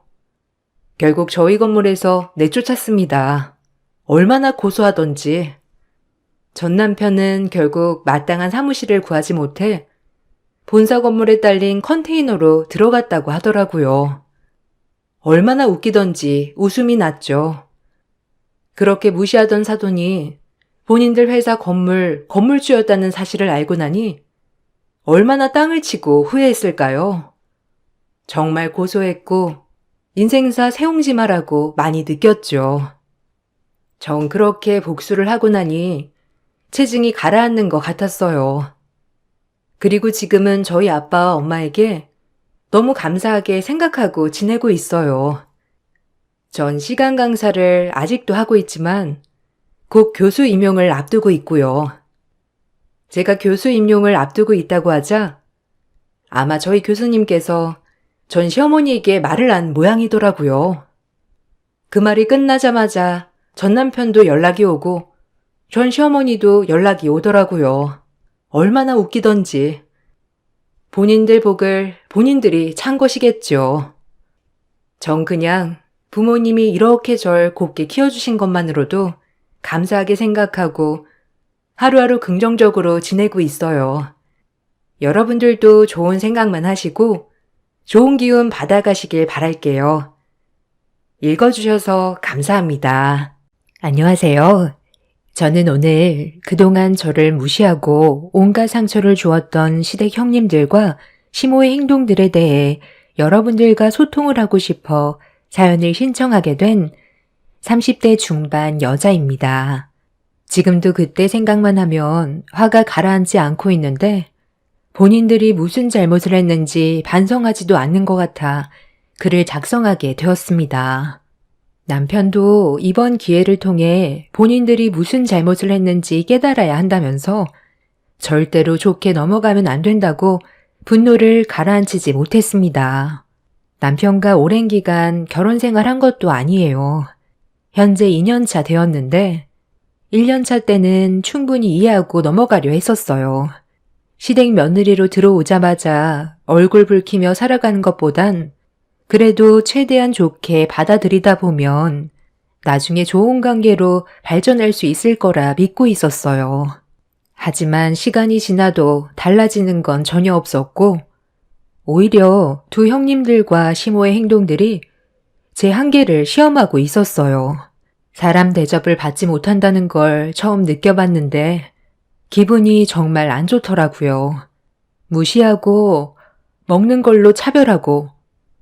결국 저희 건물에서 내쫓았습니다. 얼마나 고소하던지. 전 남편은 결국 마땅한 사무실을 구하지 못해 본사 건물에 딸린 컨테이너로 들어갔다고 하더라고요. 얼마나 웃기던지 웃음이 났죠. 그렇게 무시하던 사돈이 본인들 회사 건물주였다는 사실을 알고 나니 얼마나 땅을 치고 후회했을까요? 정말 고소했고 인생사 세옹지마라고 많이 느꼈죠. 전 그렇게 복수를 하고 나니 체증이 가라앉는 것 같았어요. 그리고 지금은 저희 아빠와 엄마에게 너무 감사하게 생각하고 지내고 있어요. 전 시간 강사를 아직도 하고 있지만 곧 교수 임용을 앞두고 있고요. 제가 교수 임용을 앞두고 있다고 하자 아마 저희 교수님께서 전 시어머니에게 말을 한 모양이더라고요. 그 말이 끝나자마자 전 남편도 연락이 오고 전 시어머니도 연락이 오더라고요. 얼마나 웃기던지. 본인들 복을 본인들이 찬 것이겠죠. 전 그냥 부모님이 이렇게 절 곱게 키워주신 것만으로도 감사하게 생각하고 하루하루 긍정적으로 지내고 있어요. 여러분들도 좋은 생각만 하시고 좋은 기운 받아가시길 바랄게요. 읽어주셔서 감사합니다. 안녕하세요. 저는 오늘 그동안 저를 무시하고 온갖 상처를 주었던 시댁 형님들과 시모의 행동들에 대해 여러분들과 소통을 하고 싶어 사연을 신청하게 된 30대 중반 여자입니다. 지금도 그때 생각만 하면 화가 가라앉지 않고 있는데 본인들이 무슨 잘못을 했는지 반성하지도 않는 것 같아 글을 작성하게 되었습니다. 남편도 이번 기회를 통해 본인들이 무슨 잘못을 했는지 깨달아야 한다면서 절대로 좋게 넘어가면 안 된다고 분노를 가라앉히지 못했습니다. 남편과 오랜 기간 결혼 생활한 것도 아니에요. 현재 2년차 되었는데 1년차 때는 충분히 이해하고 넘어가려 했었어요. 시댁 며느리로 들어오자마자 얼굴 붉히며 살아가는 것보단 그래도 최대한 좋게 받아들이다 보면 나중에 좋은 관계로 발전할 수 있을 거라 믿고 있었어요. 하지만 시간이 지나도 달라지는 건 전혀 없었고 오히려 두 형님들과 시모의 행동들이 제 한계를 시험하고 있었어요. 사람 대접을 받지 못한다는 걸 처음 느껴봤는데 기분이 정말 안 좋더라고요. 무시하고 먹는 걸로 차별하고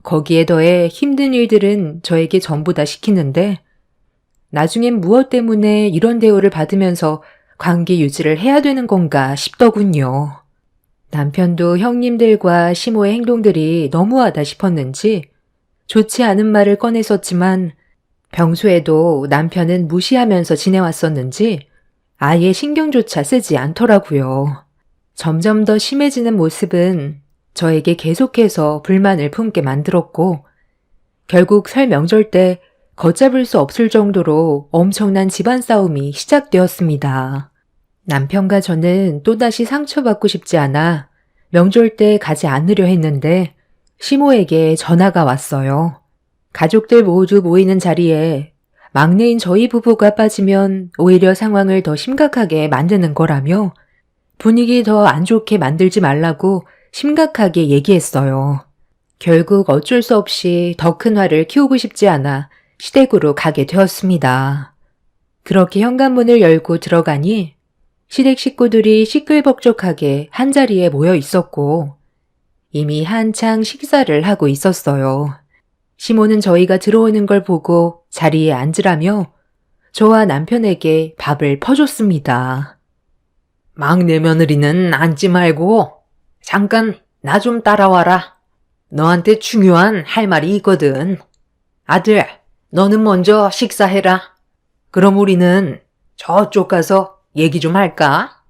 거기에 더해 힘든 일들은 저에게 전부 다 시키는데 나중엔 무엇 때문에 이런 대우를 받으면서 관계 유지를 해야 되는 건가 싶더군요. 남편도 형님들과 시모의 행동들이 너무하다 싶었는지 좋지 않은 말을 꺼냈었지만 평소에도 남편은 무시하면서 지내왔었는지 아예 신경조차 쓰지 않더라고요. 점점 더 심해지는 모습은 저에게 계속해서 불만을 품게 만들었고 결국 설 명절 때 걷잡을 수 없을 정도로 엄청난 집안 싸움이 시작되었습니다. 남편과 저는 또다시 상처받고 싶지 않아 명절 때 가지 않으려 했는데 시모에게 전화가 왔어요. 가족들 모두 모이는 자리에 막내인 저희 부부가 빠지면 오히려 상황을 더 심각하게 만드는 거라며 분위기 더 안 좋게 만들지 말라고 심각하게 얘기했어요. 결국 어쩔 수 없이 더 큰 화를 키우고 싶지 않아 시댁으로 가게 되었습니다. 그렇게 현관문을 열고 들어가니 시댁 식구들이 시끌벅적하게 한자리에 모여 있었고 이미 한창 식사를 하고 있었어요. 시모는 저희가 들어오는 걸 보고 자리에 앉으라며 저와 남편에게 밥을 퍼줬습니다. 막내 며느리는 앉지 말고 잠깐 나 좀 따라와라. 너한테 중요한 할 말이 있거든. 아들, 너는 먼저 식사해라. 그럼 우리는 저쪽 가서 얘기 좀 할까?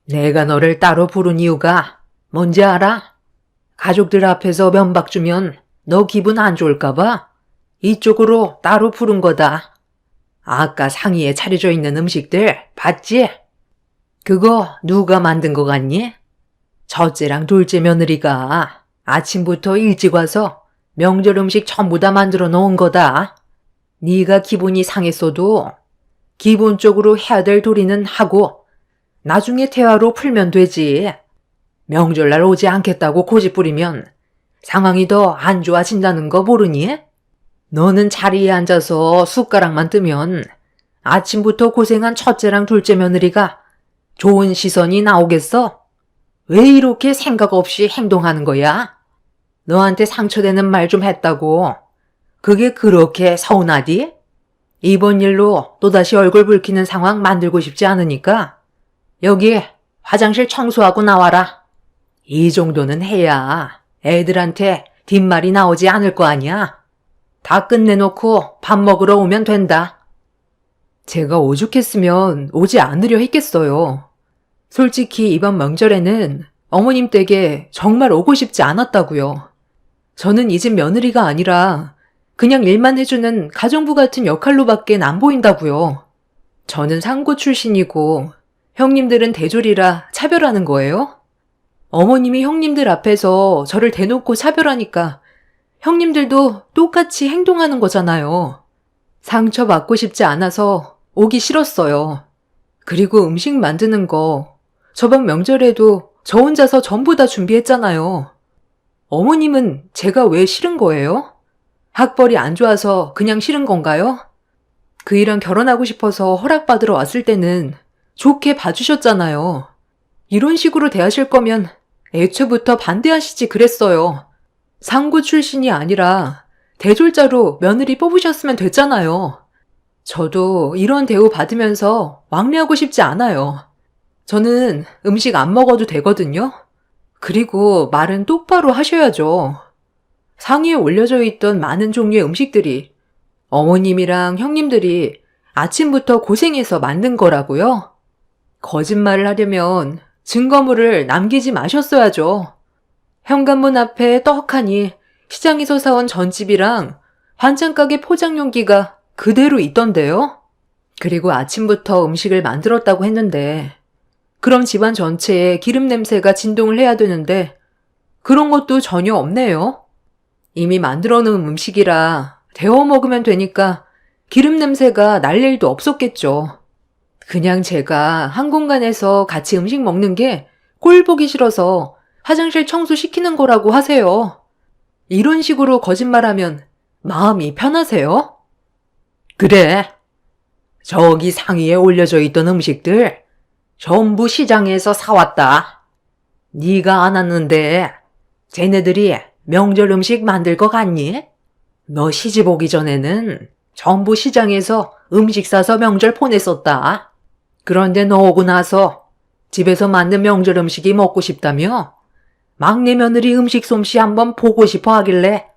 내가 너를 따로 부른 이유가 뭔지 알아? 가족들 앞에서 면박 주면 너 기분 안 좋을까봐 이쪽으로 따로 부른 거다. 아까 상의에 차려져 있는 음식들 봤지? 그거 누가 만든 거 같니? 첫째랑 둘째 며느리가 아침부터 일찍 와서 명절 음식 전부 다 만들어 놓은 거다. 네가 기분이 상했어도 기본적으로 해야 될 도리는 하고 나중에 대화로 풀면 되지. 명절날 오지 않겠다고 고집부리면 상황이 더 안 좋아진다는 거 모르니? 너는 자리에 앉아서 숟가락만 뜨면 아침부터 고생한 첫째랑 둘째 며느리가 좋은 시선이 나오겠어? 왜 이렇게 생각 없이 행동하는 거야? 너한테 상처되는 말 좀 했다고. 그게 그렇게 서운하디? 이번 일로 또다시 얼굴 붉히는 상황 만들고 싶지 않으니까 여기 화장실 청소하고 나와라. 이 정도는 해야 애들한테 뒷말이 나오지 않을 거 아니야. 다 끝내놓고 밥 먹으러 오면 된다. 제가 오죽했으면 오지 않으려 했겠어요. 솔직히 이번 명절에는 어머님 댁에 정말 오고 싶지 않았다고요. 저는 이 집 며느리가 아니라 그냥 일만 해주는 가정부 같은 역할로밖엔 안 보인다고요. 저는 상고 출신이고 형님들은 대졸이라 차별하는 거예요? 어머님이 형님들 앞에서 저를 대놓고 차별하니까 형님들도 똑같이 행동하는 거잖아요. 상처받고 싶지 않아서 오기 싫었어요. 그리고 음식 만드는 거 저번 명절에도 저 혼자서 전부 다 준비했잖아요. 어머님은 제가 왜 싫은 거예요? 학벌이 안 좋아서 그냥 싫은 건가요? 그 일랑 결혼하고 싶어서 허락받으러 왔을 때는 좋게 봐주셨잖아요. 이런 식으로 대하실 거면 애초부터 반대하시지 그랬어요. 상고 출신이 아니라 대졸자로 며느리 뽑으셨으면 됐잖아요. 저도 이런 대우 받으면서 왕래하고 싶지 않아요. 저는 음식 안 먹어도 되거든요. 그리고 말은 똑바로 하셔야죠. 상위에 올려져 있던 많은 종류의 음식들이 어머님이랑 형님들이 아침부터 고생해서 만든 거라고요? 거짓말을 하려면 증거물을 남기지 마셨어야죠. 현관문 앞에 떡하니 시장에서 사온 전집이랑 반찬가게 포장 용기가 그대로 있던데요? 그리고 아침부터 음식을 만들었다고 했는데 그럼 집안 전체에 기름 냄새가 진동을 해야 되는데 그런 것도 전혀 없네요. 이미 만들어 놓은 음식이라 데워 먹으면 되니까 기름 냄새가 날 일도 없었겠죠. 그냥 제가 한 공간에서 같이 음식 먹는 게 꼴 보기 싫어서 화장실 청소시키는 거라고 하세요. 이런 식으로 거짓말하면 마음이 편하세요? 그래. 저기 상위에 올려져 있던 음식들 전부 시장에서 사왔다. 네가 안 왔는데 쟤네들이 명절 음식 만들 거 같니? 너 시집 오기 전에는 전부 시장에서 음식 사서 명절 보냈었다. 그런데 너 오고 나서 집에서 만든 명절 음식이 먹고 싶다며 막내 며느리 음식 솜씨 한번 보고 싶어 하길래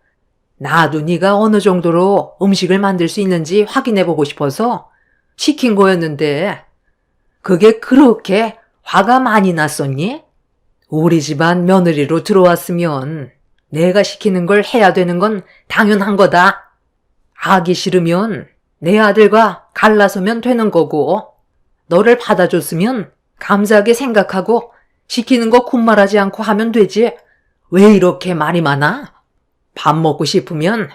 나도 네가 어느 정도로 음식을 만들 수 있는지 확인해 보고 싶어서 시킨 거였는데 그게 그렇게 화가 많이 났었니? 우리 집안 며느리로 들어왔으면 내가 시키는 걸 해야 되는 건 당연한 거다. 하기 싫으면 내 아들과 갈라서면 되는 거고 너를 받아줬으면 감사하게 생각하고 시키는 거 군말하지 않고 하면 되지. 왜 이렇게 말이 많아? 밥 먹고 싶으면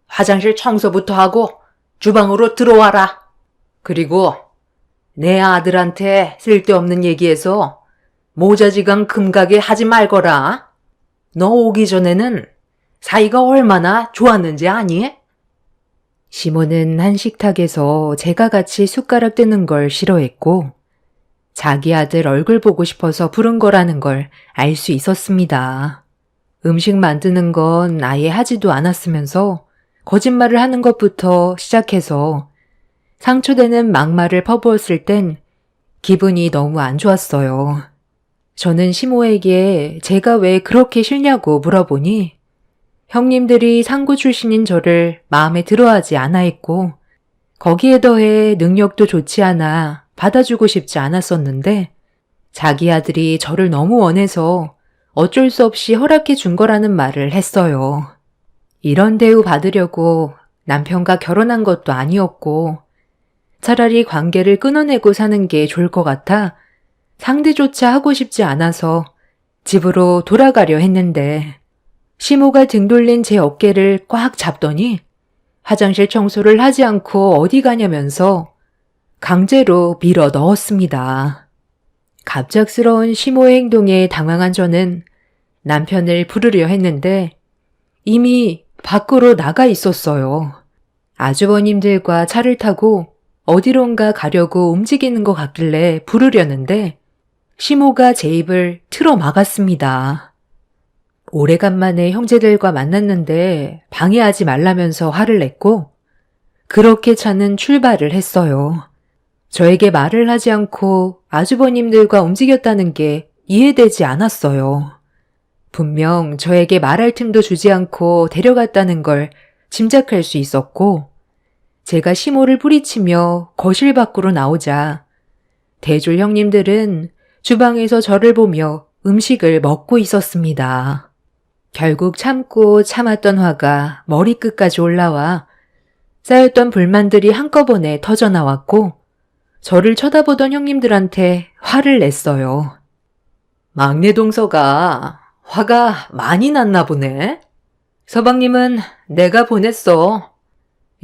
화장실 청소부터 하고 주방으로 들어와라. 그리고 내 아들한테 쓸데없는 얘기해서 모자지간 금가게 하지 말거라. 너 오기 전에는 사이가 얼마나 좋았는지 아니? 시모는 한 식탁에서 제가 같이 숟가락 뜨는 걸 싫어했고 자기 아들 얼굴 보고 싶어서 부른 거라는 걸 알 수 있었습니다. 음식 만드는 건 아예 하지도 않았으면서 거짓말을 하는 것부터 시작해서 상처되는 막말을 퍼부었을 땐 기분이 너무 안 좋았어요. 저는 시모에게 제가 왜 그렇게 싫냐고 물어보니 형님들이 상고 출신인 저를 마음에 들어하지 않아 했고 거기에 더해 능력도 좋지 않아 받아주고 싶지 않았었는데 자기 아들이 저를 너무 원해서 어쩔 수 없이 허락해 준 거라는 말을 했어요. 이런 대우 받으려고 남편과 결혼한 것도 아니었고 차라리 관계를 끊어내고 사는 게 좋을 것 같아 상대조차 하고 싶지 않아서 집으로 돌아가려 했는데 시모가 등 돌린 제 어깨를 꽉 잡더니 화장실 청소를 하지 않고 어디 가냐면서 강제로 밀어 넣었습니다. 갑작스러운 시모의 행동에 당황한 저는 남편을 부르려 했는데 이미 밖으로 나가 있었어요. 아주버님들과 차를 타고 어디론가 가려고 움직이는 것 같길래 부르려는데 시모가 제 입을 틀어 막았습니다. 오래간만에 형제들과 만났는데 방해하지 말라면서 화를 냈고 그렇게 차는 출발을 했어요. 저에게 말을 하지 않고 아주버님들과 움직였다는 게 이해되지 않았어요. 분명 저에게 말할 틈도 주지 않고 데려갔다는 걸 짐작할 수 있었고 제가 시모를 뿌리치며 거실 밖으로 나오자 대졸 형님들은 주방에서 저를 보며 음식을 먹고 있었습니다. 결국 참고 참았던 화가 머리끝까지 올라와 쌓였던 불만들이 한꺼번에 터져나왔고 저를 쳐다보던 형님들한테 화를 냈어요. 막내 동서가 화가 많이 났나 보네. 서방님은 내가 보냈어.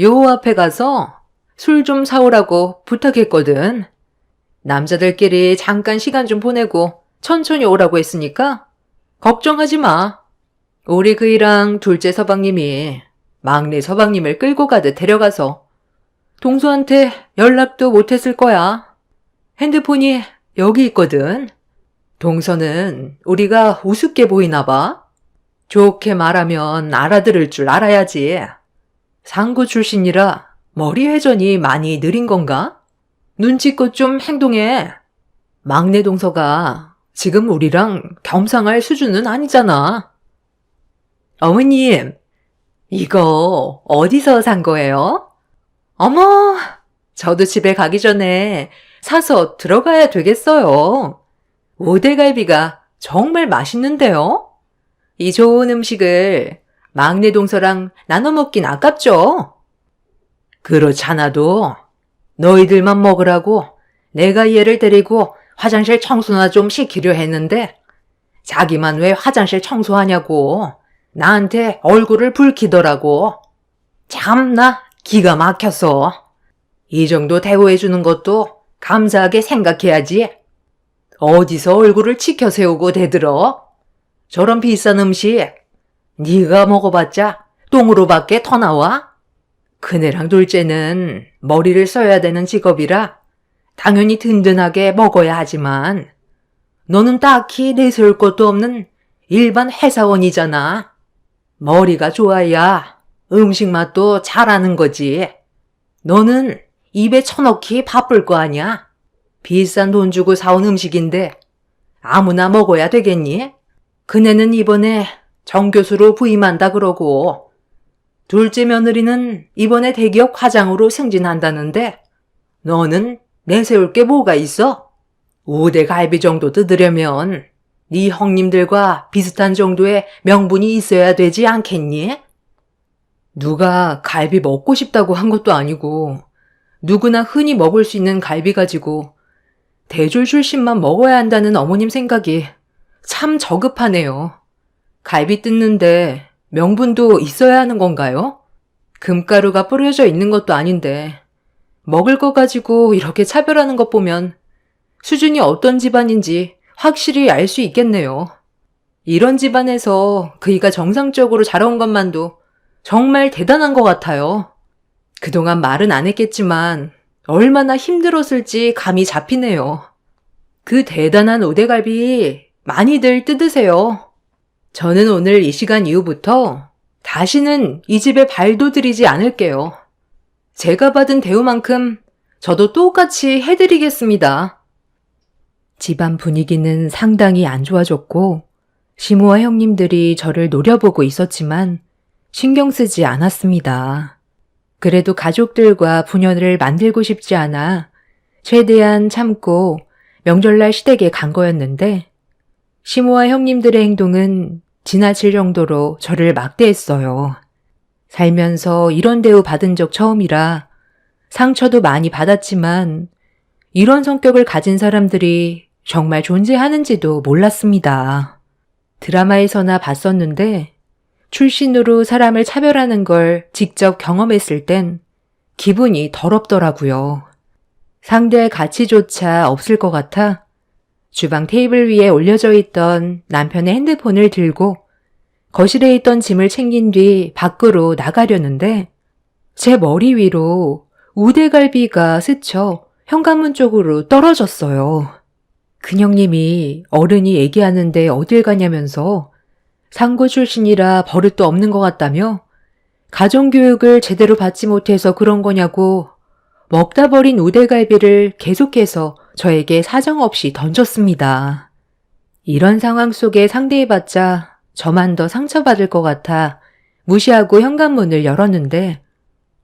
요 앞에 가서 술 좀 사오라고 부탁했거든. 남자들끼리 잠깐 시간 좀 보내고 천천히 오라고 했으니까 걱정하지 마. 우리 그이랑 둘째 서방님이 막내 서방님을 끌고 가듯 데려가서 동서한테 연락도 못했을 거야. 핸드폰이 여기 있거든. 동서는 우리가 우습게 보이나 봐. 좋게 말하면 알아들을 줄 알아야지. 상고 출신이라 머리 회전이 많이 느린 건가? 눈치껏 좀 행동해. 막내 동서가 지금 우리랑 겸상할 수준은 아니잖아. 어머님, 이거 어디서 산 거예요? 어머, 저도 집에 가기 전에 사서 들어가야 되겠어요. 오대갈비가 정말 맛있는데요? 이 좋은 음식을 막내 동서랑 나눠 먹긴 아깝죠? 그렇잖아도 너희들만 먹으라고 내가 얘를 데리고 화장실 청소나 좀 시키려 했는데 자기만 왜 화장실 청소하냐고 나한테 얼굴을 붉히더라고. 참나 기가 막혔어. 이 정도 대우해주는 것도 감사하게 생각해야지. 어디서 얼굴을 치켜 세우고 대들어? 저런 비싼 음식 네가 먹어봤자 똥으로밖에 더 나와? 큰애랑 둘째는 머리를 써야 되는 직업이라 당연히 든든하게 먹어야 하지만 너는 딱히 내세울 것도 없는 일반 회사원이잖아. 머리가 좋아야 음식 맛도 잘하는 거지. 너는 입에 쳐넣기 바쁠 거 아니야? 비싼 돈 주고 사온 음식인데 아무나 먹어야 되겠니? 그네는 이번에 정교수로 부임한다 그러고 둘째 며느리는 이번에 대기업 과장으로 승진한다는데 너는 내세울 게 뭐가 있어? 5대 갈비 정도 뜯으려면 네 형님들과 비슷한 정도의 명분이 있어야 되지 않겠니? 누가 갈비 먹고 싶다고 한 것도 아니고 누구나 흔히 먹을 수 있는 갈비 가지고 대졸 출신만 먹어야 한다는 어머님 생각이 참 저급하네요. 갈비 뜯는데 명분도 있어야 하는 건가요? 금가루가 뿌려져 있는 것도 아닌데 먹을 거 가지고 이렇게 차별하는 것 보면 수준이 어떤 집안인지 확실히 알 수 있겠네요. 이런 집안에서 그이가 정상적으로 자라온 것만도 정말 대단한 것 같아요. 그동안 말은 안 했겠지만 얼마나 힘들었을지 감이 잡히네요. 그 대단한 오대갈비 많이들 뜯으세요. 저는 오늘 이 시간 이후부터 다시는 이 집에 발도 들이지 않을게요. 제가 받은 대우만큼 저도 똑같이 해드리겠습니다. 집안 분위기는 상당히 안 좋아졌고 시모와 형님들이 저를 노려보고 있었지만 신경 쓰지 않았습니다. 그래도 가족들과 분연을 만들고 싶지 않아 최대한 참고 명절날 시댁에 간 거였는데 시모와 형님들의 행동은 지나칠 정도로 저를 막대했어요. 살면서 이런 대우 받은 적 처음이라 상처도 많이 받았지만 이런 성격을 가진 사람들이 정말 존재하는지도 몰랐습니다. 드라마에서나 봤었는데 출신으로 사람을 차별하는 걸 직접 경험했을 땐 기분이 더럽더라고요. 상대할 가치조차 없을 것 같아 주방 테이블 위에 올려져 있던 남편의 핸드폰을 들고 거실에 있던 짐을 챙긴 뒤 밖으로 나가려는데 제 머리 위로 우대갈비가 스쳐 현관문 쪽으로 떨어졌어요. 큰형님이 어른이 얘기하는데 어딜 가냐면서 상고 출신이라 버릇도 없는 것 같다며 가정교육을 제대로 받지 못해서 그런 거냐고 먹다 버린 우대갈비를 계속해서 저에게 사정없이 던졌습니다. 이런 상황 속에 상대해봤자 저만 더 상처받을 것 같아 무시하고 현관문을 열었는데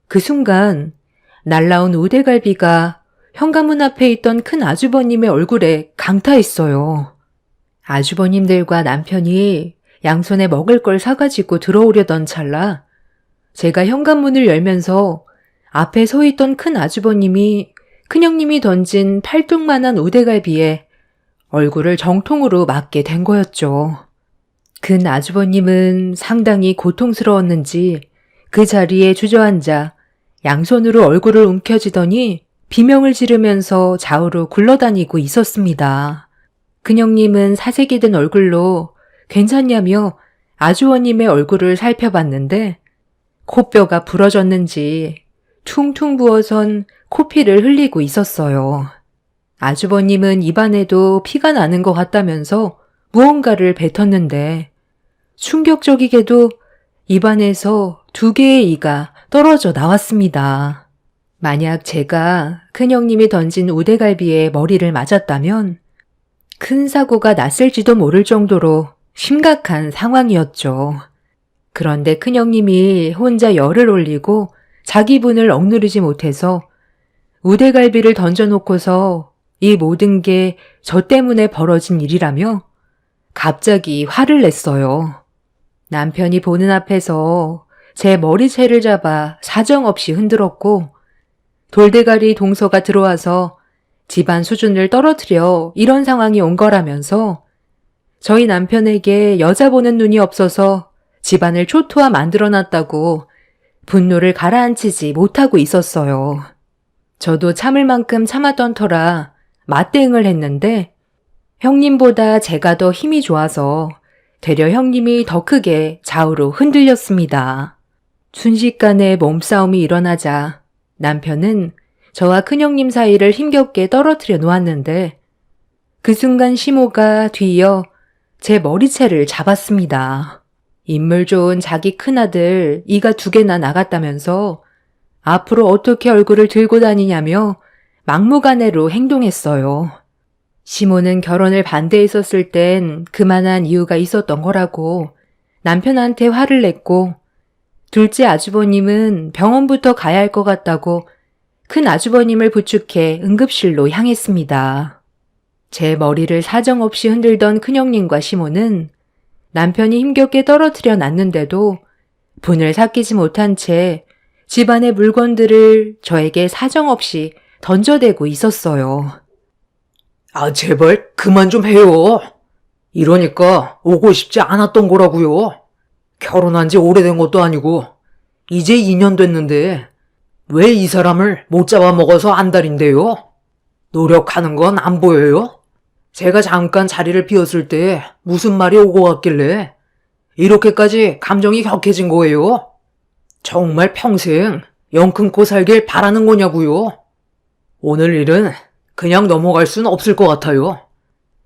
그 순간 날라온 우대갈비가 현관문 앞에 있던 큰 아주버님의 얼굴에 강타했어요. 아주버님들과 남편이 양손에 먹을 걸 사가지고 들어오려던 찰나 제가 현관문을 열면서 앞에 서 있던 큰 아주버님이 큰형님이 던진 팔뚝만한 우대갈비에 얼굴을 정통으로 맞게 된 거였죠. 큰 아주버님은 상당히 고통스러웠는지 그 자리에 주저앉아 양손으로 얼굴을 움켜쥐더니 비명을 지르면서 좌우로 굴러다니고 있었습니다. 큰형님은 사색이 든 얼굴로 괜찮냐며 아주버님의 얼굴을 살펴봤는데 코뼈가 부러졌는지 퉁퉁 부어선 코피를 흘리고 있었어요. 아주버님은 입안에도 피가 나는 것 같다면서 무언가를 뱉었는데 충격적이게도 입안에서 2개의 이가 떨어져 나왔습니다. 만약 제가 큰형님이 던진 우대갈비에 머리를 맞았다면 큰 사고가 났을지도 모를 정도로 심각한 상황이었죠. 그런데 큰형님이 혼자 열을 올리고 자기 분을 억누르지 못해서 우대갈비를 던져놓고서 이 모든 게 저 때문에 벌어진 일이라며 갑자기 화를 냈어요. 남편이 보는 앞에서 제 머리채를 잡아 사정없이 흔들었고 돌대가리 동서가 들어와서 집안 수준을 떨어뜨려 이런 상황이 온 거라면서 저희 남편에게 여자 보는 눈이 없어서 집안을 초토화 만들어놨다고 분노를 가라앉히지 못하고 있었어요. 저도 참을 만큼 참았던 터라 맞대응을 했는데 형님보다 제가 더 힘이 좋아서 되려 형님이 더 크게 좌우로 흔들렸습니다. 순식간에 몸싸움이 일어나자 남편은 저와 큰형님 사이를 힘겹게 떨어뜨려 놓았는데 그 순간 시모가 뒤이어 제 머리채를 잡았습니다. 인물 좋은 자기 큰아들 이가 2개나 나갔다면서 앞으로 어떻게 얼굴을 들고 다니냐며 막무가내로 행동했어요. 시모는 결혼을 반대했었을 땐 그만한 이유가 있었던 거라고 남편한테 화를 냈고 둘째 아주버님은 병원부터 가야 할 것 같다고 큰 아주버님을 부축해 응급실로 향했습니다. 제 머리를 사정없이 흔들던 큰형님과 시모는 남편이 힘겹게 떨어뜨려 놨는데도 분을 삭히지 못한 채 집안의 물건들을 저에게 사정없이 던져대고 있었어요. 아, 제발 그만 좀 해요. 이러니까 오고 싶지 않았던 거라고요. 결혼한 지 오래된 것도 아니고 이제 2년 됐는데 왜 이 사람을 못 잡아먹어서 안달인데요? 노력하는 건 안 보여요? 제가 잠깐 자리를 비웠을 때 무슨 말이 오고 갔길래 이렇게까지 감정이 격해진 거예요? 정말 평생 영 끊고 살길 바라는 거냐고요? 오늘 일은 그냥 넘어갈 순 없을 것 같아요.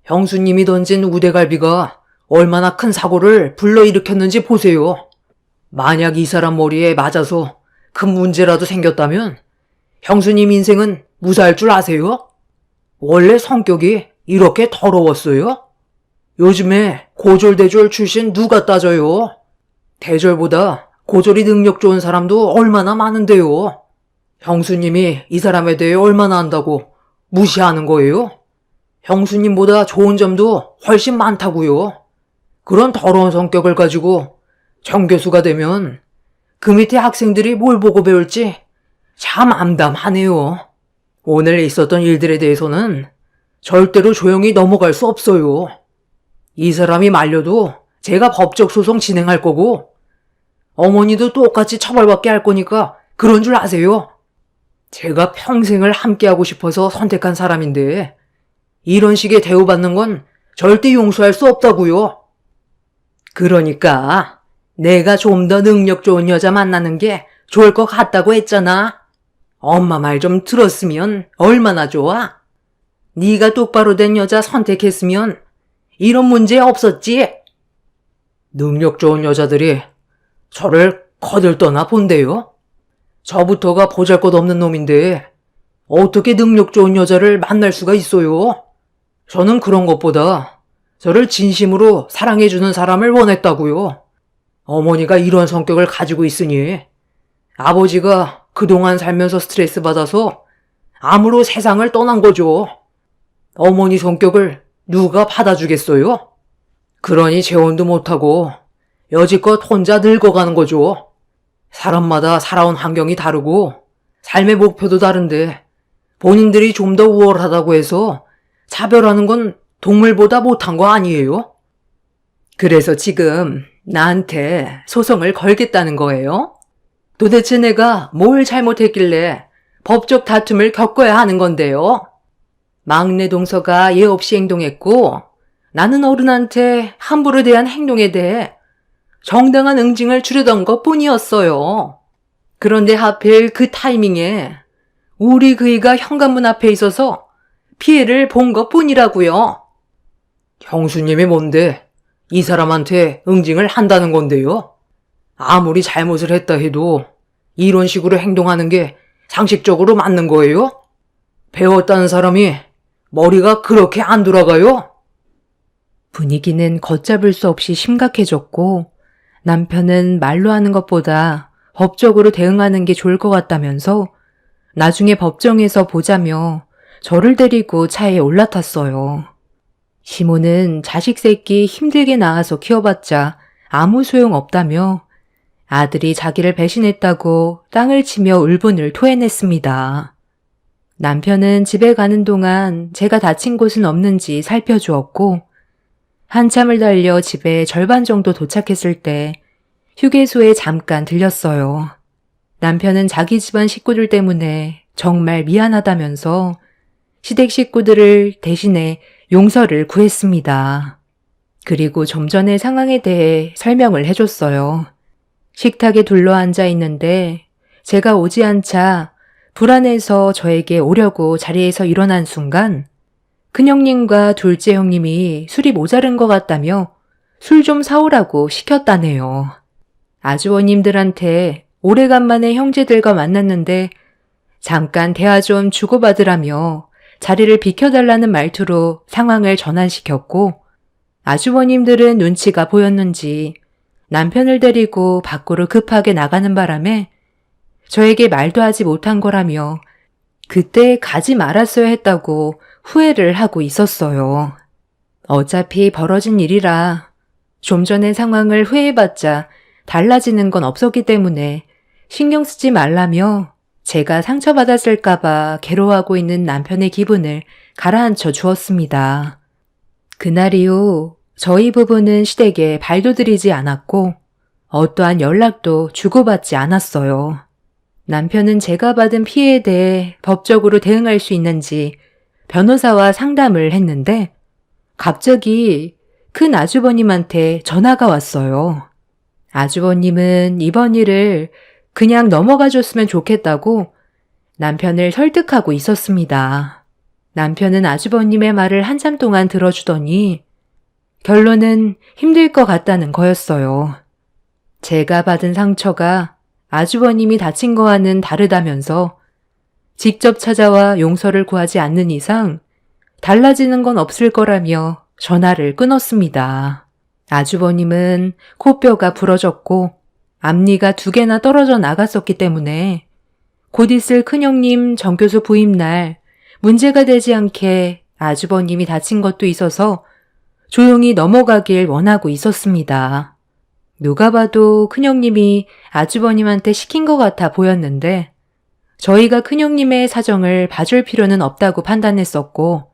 형수님이 던진 우대갈비가 얼마나 큰 사고를 불러일으켰는지 보세요. 만약 이 사람 머리에 맞아서 큰 문제라도 생겼다면 형수님 인생은 무사할 줄 아세요? 원래 성격이 이렇게 더러웠어요? 요즘에 고졸대졸 출신 누가 따져요? 대졸보다 고졸이 능력 좋은 사람도 얼마나 많은데요. 형수님이 이 사람에 대해 얼마나 안다고 무시하는 거예요? 형수님보다 좋은 점도 훨씬 많다고요. 그런 더러운 성격을 가지고 정교수가 되면 그 밑에 학생들이 뭘 보고 배울지 참 암담하네요. 오늘 있었던 일들에 대해서는 절대로 조용히 넘어갈 수 없어요. 이 사람이 말려도 제가 법적 소송 진행할 거고 어머니도 똑같이 처벌받게 할 거니까 그런 줄 아세요? 제가 평생을 함께하고 싶어서 선택한 사람인데 이런 식의 대우받는 건 절대 용서할 수 없다고요. 그러니까 내가 좀 더 능력 좋은 여자 만나는 게 좋을 것 같다고 했잖아. 엄마 말 좀 들었으면 얼마나 좋아. 네가 똑바로 된 여자 선택했으면 이런 문제 없었지. 능력 좋은 여자들이 저를 거들떠나 본대요. 저부터가 보잘것없는 놈인데 어떻게 능력 좋은 여자를 만날 수가 있어요? 저는 그런 것보다 저를 진심으로 사랑해주는 사람을 원했다고요. 어머니가 이런 성격을 가지고 있으니 아버지가 그동안 살면서 스트레스 받아서 암으로 세상을 떠난 거죠. 어머니 성격을 누가 받아주겠어요? 그러니 재혼도 못하고 여지껏 혼자 늙어가는 거죠. 사람마다 살아온 환경이 다르고 삶의 목표도 다른데 본인들이 좀 더 우월하다고 해서 차별하는 건 동물보다 못한 거 아니에요? 그래서 지금 나한테 소송을 걸겠다는 거예요? 도대체 내가 뭘 잘못했길래 법적 다툼을 겪어야 하는 건데요? 막내 동서가 예 없이 행동했고 나는 어른한테 함부로 대한 행동에 대해 정당한 응징을 주려던 것 뿐이었어요. 그런데 하필 그 타이밍에 우리 그이가 현관문 앞에 있어서 피해를 본 것 뿐이라고요. 형수님이 뭔데 이 사람한테 응징을 한다는 건데요? 아무리 잘못을 했다 해도 이런 식으로 행동하는 게 상식적으로 맞는 거예요? 배웠다는 사람이 머리가 그렇게 안 돌아가요? 분위기는 걷잡을 수 없이 심각해졌고 남편은 말로 하는 것보다 법적으로 대응하는 게 좋을 것 같다면서 나중에 법정에서 보자며 저를 데리고 차에 올라탔어요. 시모는 자식 새끼 힘들게 낳아서 키워봤자 아무 소용 없다며 아들이 자기를 배신했다고 땅을 치며 울분을 토해냈습니다. 남편은 집에 가는 동안 제가 다친 곳은 없는지 살펴주었고 한참을 달려 집에 절반 정도 도착했을 때 휴게소에 잠깐 들렸어요. 남편은 자기 집안 식구들 때문에 정말 미안하다면서 시댁 식구들을 대신해 용서를 구했습니다. 그리고 좀 전의 상황에 대해 설명을 해줬어요. 식탁에 둘러앉아 있는데 제가 오지 않자 불안해서 저에게 오려고 자리에서 일어난 순간 큰형님과 둘째 형님이 술이 모자른 것 같다며 술 좀 사오라고 시켰다네요. 아주버님들한테 오래간만에 형제들과 만났는데 잠깐 대화 좀 주고받으라며 자리를 비켜달라는 말투로 상황을 전환시켰고 아주버님들은 눈치가 보였는지 남편을 데리고 밖으로 급하게 나가는 바람에 저에게 말도 하지 못한 거라며 그때 가지 말았어야 했다고 후회를 하고 있었어요. 어차피 벌어진 일이라 좀 전의 상황을 후회해봤자 달라지는 건 없었기 때문에 신경 쓰지 말라며 제가 상처받았을까봐 괴로워하고 있는 남편의 기분을 가라앉혀 주었습니다. 그날 이후 저희 부부는 시댁에 발도 들이지 않았고 어떠한 연락도 주고받지 않았어요. 남편은 제가 받은 피해에 대해 법적으로 대응할 수 있는지 변호사와 상담을 했는데 갑자기 큰 아주버님한테 전화가 왔어요. 아주버님은 이번 일을 그냥 넘어가 줬으면 좋겠다고 남편을 설득하고 있었습니다. 남편은 아주버님의 말을 한참 동안 들어주더니 결론은 힘들 것 같다는 거였어요. 제가 받은 상처가 아주버님이 다친 거와는 다르다면서 직접 찾아와 용서를 구하지 않는 이상 달라지는 건 없을 거라며 전화를 끊었습니다. 아주버님은 코뼈가 부러졌고 앞니가 2개나 떨어져 나갔었기 때문에 곧 있을 큰형님 정교수 부임날 문제가 되지 않게 아주버님이 다친 것도 있어서 조용히 넘어가길 원하고 있었습니다. 누가 봐도 큰형님이 아주버님한테 시킨 것 같아 보였는데 저희가 큰형님의 사정을 봐줄 필요는 없다고 판단했었고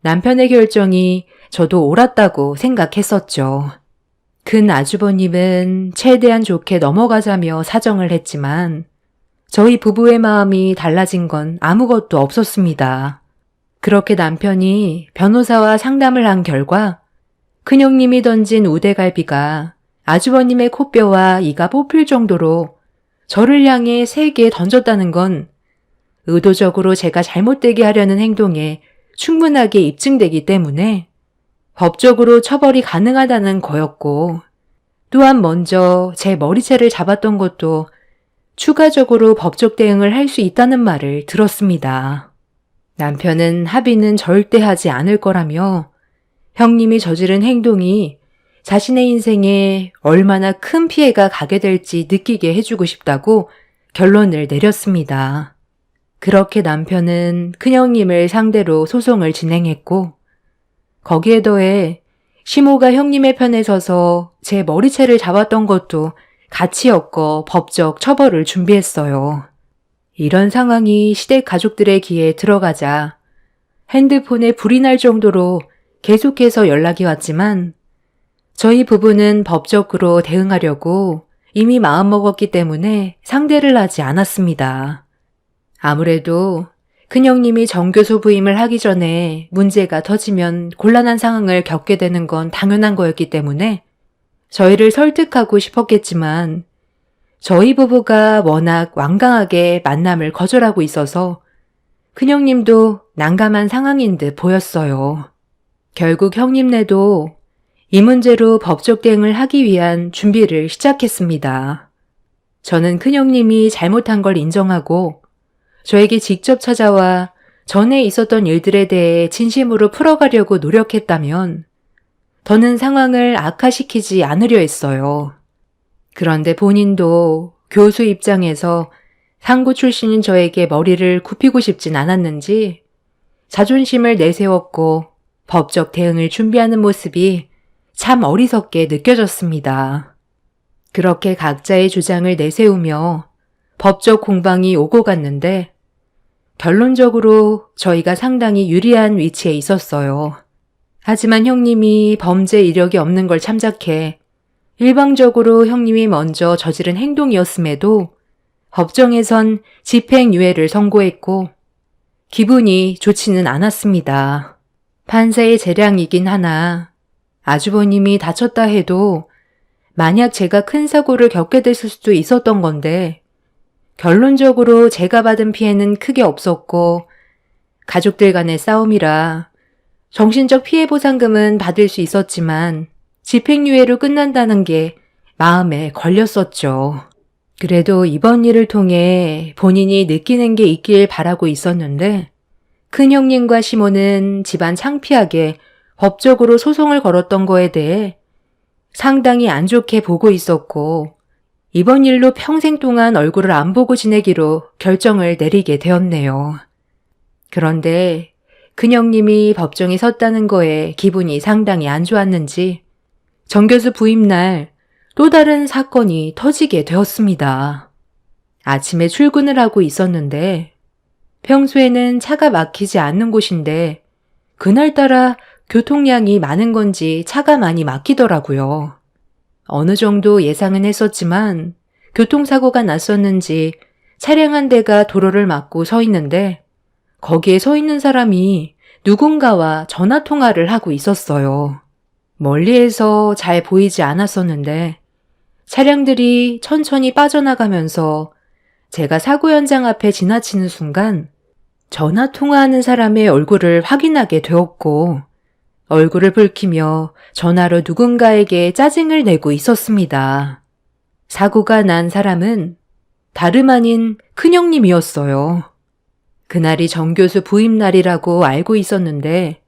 남편의 결정이 저도 옳았다고 생각했었죠. 큰 아주버님은 최대한 좋게 넘어가자며 사정을 했지만 저희 부부의 마음이 달라진 건 아무것도 없었습니다. 그렇게 남편이 변호사와 상담을 한 결과 큰형님이 던진 우대갈비가 아주버님의 코뼈와 이가 뽑힐 정도로 저를 향해 세게 던졌다는 건 의도적으로 제가 잘못되게 하려는 행동에 충분하게 입증되기 때문에 법적으로 처벌이 가능하다는 거였고, 또한 먼저 제 머리채를 잡았던 것도 추가적으로 법적 대응을 할 수 있다는 말을 들었습니다. 남편은 합의는 절대 하지 않을 거라며 형님이 저지른 행동이 자신의 인생에 얼마나 큰 피해가 가게 될지 느끼게 해주고 싶다고 결론을 내렸습니다. 그렇게 남편은 큰형님을 상대로 소송을 진행했고, 거기에 더해 시모가 형님의 편에 서서 제 머리채를 잡았던 것도 같이 엮어 법적 처벌을 준비했어요. 이런 상황이 시댁 가족들의 귀에 들어가자 핸드폰에 불이 날 정도로 계속해서 연락이 왔지만 저희 부부는 법적으로 대응하려고 이미 마음먹었기 때문에 상대를 하지 않았습니다. 아무래도 큰형님이 정교수 부임을 하기 전에 문제가 터지면 곤란한 상황을 겪게 되는 건 당연한 거였기 때문에 저희를 설득하고 싶었겠지만 저희 부부가 워낙 완강하게 만남을 거절하고 있어서 큰형님도 난감한 상황인 듯 보였어요. 결국 형님네도 이 문제로 법적 대응을 하기 위한 준비를 시작했습니다. 저는 큰형님이 잘못한 걸 인정하고 저에게 직접 찾아와 전에 있었던 일들에 대해 진심으로 풀어가려고 노력했다면 더는 상황을 악화시키지 않으려 했어요. 그런데 본인도 교수 입장에서 상고 출신인 저에게 머리를 굽히고 싶진 않았는지 자존심을 내세웠고 법적 대응을 준비하는 모습이 참 어리석게 느껴졌습니다. 그렇게 각자의 주장을 내세우며 법적 공방이 오고 갔는데 결론적으로 저희가 상당히 유리한 위치에 있었어요. 하지만 형님이 범죄 이력이 없는 걸 참작해 일방적으로 형님이 먼저 저지른 행동이었음에도 법정에선 집행유예를 선고했고 기분이 좋지는 않았습니다. 판사의 재량이긴 하나 아주버님이 다쳤다 해도 만약 제가 큰 사고를 겪게 됐을 수도 있었던 건데 결론적으로 제가 받은 피해는 크게 없었고 가족들 간의 싸움이라 정신적 피해 보상금은 받을 수 있었지만 집행유예로 끝난다는 게 마음에 걸렸었죠. 그래도 이번 일을 통해 본인이 느끼는 게 있길 바라고 있었는데 큰형님과 시모는 집안 창피하게 법적으로 소송을 걸었던 거에 대해 상당히 안 좋게 보고 있었고 이번 일로 평생 동안 얼굴을 안 보고 지내기로 결정을 내리게 되었네요. 그런데 큰형님이 법정에 섰다는 거에 기분이 상당히 안 좋았는지 정교수 부임날 또 다른 사건이 터지게 되었습니다. 아침에 출근을 하고 있었는데 평소에는 차가 막히지 않는 곳인데 그날따라 교통량이 많은 건지 차가 많이 막히더라고요. 어느 정도 예상은 했었지만 교통사고가 났었는지 차량 한 대가 도로를 막고 서 있는데 거기에 서 있는 사람이 누군가와 전화통화를 하고 있었어요. 멀리에서 잘 보이지 않았었는데 차량들이 천천히 빠져나가면서 제가 사고 현장 앞에 지나치는 순간 전화통화하는 사람의 얼굴을 확인하게 되었고 얼굴을 붉히며 전화로 누군가에게 짜증을 내고 있었습니다. 사고가 난 사람은 다름 아닌 큰형님이었어요. 그날이 정교수 부임날이라고 알고 있었는데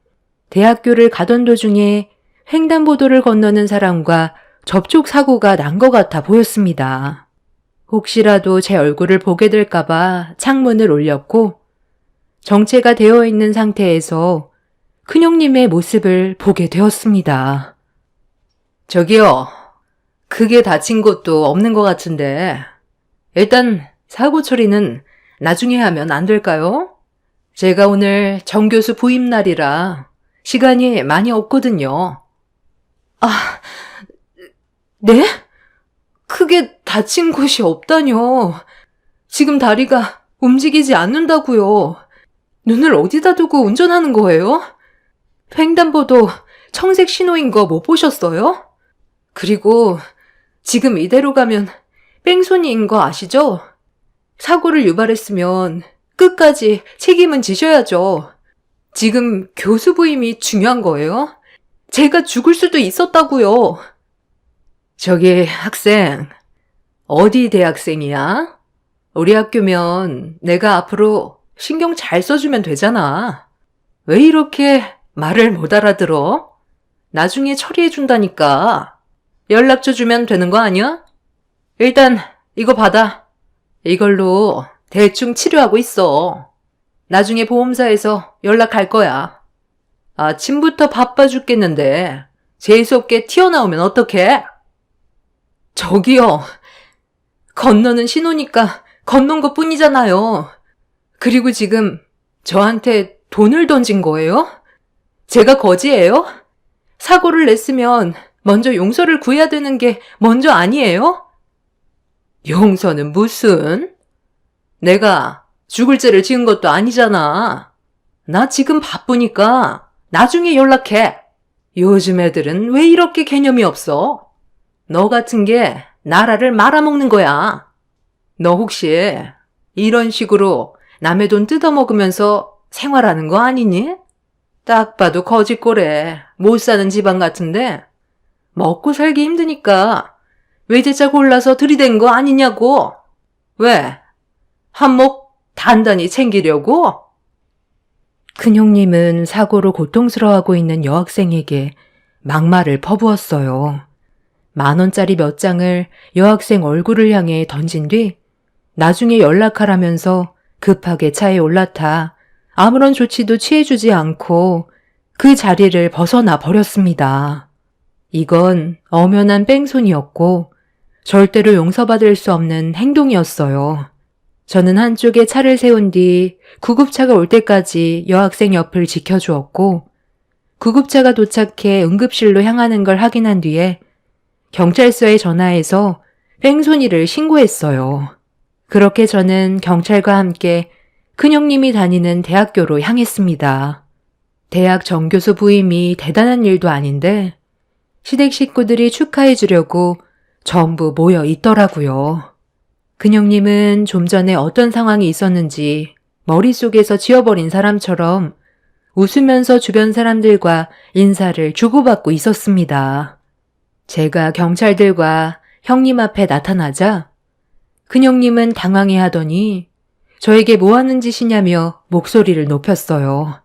대학교를 가던 도중에 횡단보도를 건너는 사람과 접촉 사고가 난 것 같아 보였습니다. 혹시라도 제 얼굴을 보게 될까봐 창문을 올렸고 정체가 되어 있는 상태에서 큰형님의 모습을 보게 되었습니다. 저기요, 크게 다친 것도 없는 것 같은데 일단 사고 처리는 나중에 하면 안 될까요? 제가 오늘 정 교수 부임 날이라 시간이 많이 없거든요. 아, 네? 크게 다친 곳이 없다뇨. 지금 다리가 움직이지 않는다고요. 눈을 어디다 두고 운전하는 거예요? 횡단보도 청색 신호인 거 못 보셨어요? 그리고 지금 이대로 가면 뺑소니인 거 아시죠? 사고를 유발했으면 끝까지 책임은 지셔야죠. 지금 교수 부임이 중요한 거예요? 제가 죽을 수도 있었다고요. 저기 학생, 어디 대학생이야? 우리 학교면 내가 앞으로 신경 잘 써주면 되잖아. 왜 이렇게 말을 못 알아들어? 나중에 처리해준다니까. 연락처 주면 되는 거 아니야? 일단 이거 받아. 이걸로 대충 치료하고 있어. 나중에 보험사에서 연락할 거야. 아침부터 바빠 죽겠는데 재수없게 튀어나오면 어떡해? 저기요. 건너는 신호니까 건넌 것 뿐이잖아요. 그리고 지금 저한테 돈을 던진 거예요? 제가 거지예요? 사고를 냈으면 먼저 용서를 구해야 되는 게 먼저 아니에요? 용서는 무슨? 내가 죽을 죄를 지은 것도 아니잖아. 나 지금 바쁘니까 나중에 연락해. 요즘 애들은 왜 이렇게 개념이 없어? 너 같은 게 나라를 말아먹는 거야. 너 혹시 이런 식으로 남의 돈 뜯어먹으면서 생활하는 거 아니니? 딱 봐도 거짓골에 못 사는 집안 같은데 먹고 살기 힘드니까 외제차 골라서 들이댄 거 아니냐고. 왜? 한몫 단단히 챙기려고? 큰형님은 사고로 고통스러워하고 있는 여학생에게 막말을 퍼부었어요. 10,000원짜리 몇 장을 여학생 얼굴을 향해 던진 뒤 나중에 연락하라면서 급하게 차에 올라타 아무런 조치도 취해주지 않고 그 자리를 벗어나 버렸습니다. 이건 엄연한 뺑소니였고 절대로 용서받을 수 없는 행동이었어요. 저는 한쪽에 차를 세운 뒤 구급차가 올 때까지 여학생 옆을 지켜주었고 구급차가 도착해 응급실로 향하는 걸 확인한 뒤에 경찰서에 전화해서 뺑소니를 신고했어요. 그렇게 저는 경찰과 함께 큰형님이 다니는 대학교로 향했습니다. 대학 정교수 부임이 대단한 일도 아닌데 시댁 식구들이 축하해 주려고 전부 모여 있더라고요. 큰형님은 좀 전에 어떤 상황이 있었는지 머릿속에서 지워버린 사람처럼 웃으면서 주변 사람들과 인사를 주고받고 있었습니다. 제가 경찰들과 형님 앞에 나타나자 큰형님은 당황해 하더니 저에게 뭐 하는 짓이냐며 목소리를 높였어요.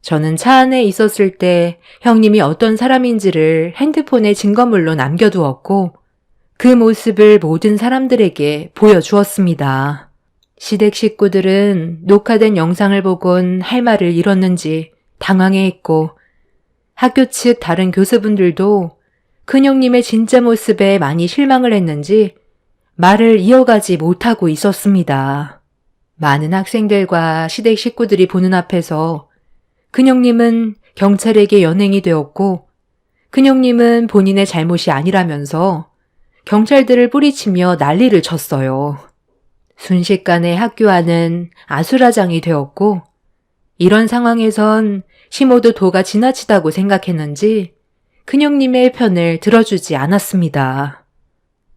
저는 차 안에 있었을 때 형님이 어떤 사람인지를 핸드폰에 증거물로 남겨두었고 그 모습을 모든 사람들에게 보여주었습니다. 시댁 식구들은 녹화된 영상을 보곤 할 말을 잃었는지 당황해했고 학교 측 다른 교수분들도 큰형님의 진짜 모습에 많이 실망을 했는지 말을 이어가지 못하고 있었습니다. 많은 학생들과 시댁 식구들이 보는 앞에서 큰형님은 경찰에게 연행이 되었고 큰형님은 본인의 잘못이 아니라면서 경찰들을 뿌리치며 난리를 쳤어요. 순식간에 학교 안은 아수라장이 되었고 이런 상황에선 시모도 도가 지나치다고 생각했는지 큰형님의 편을 들어주지 않았습니다.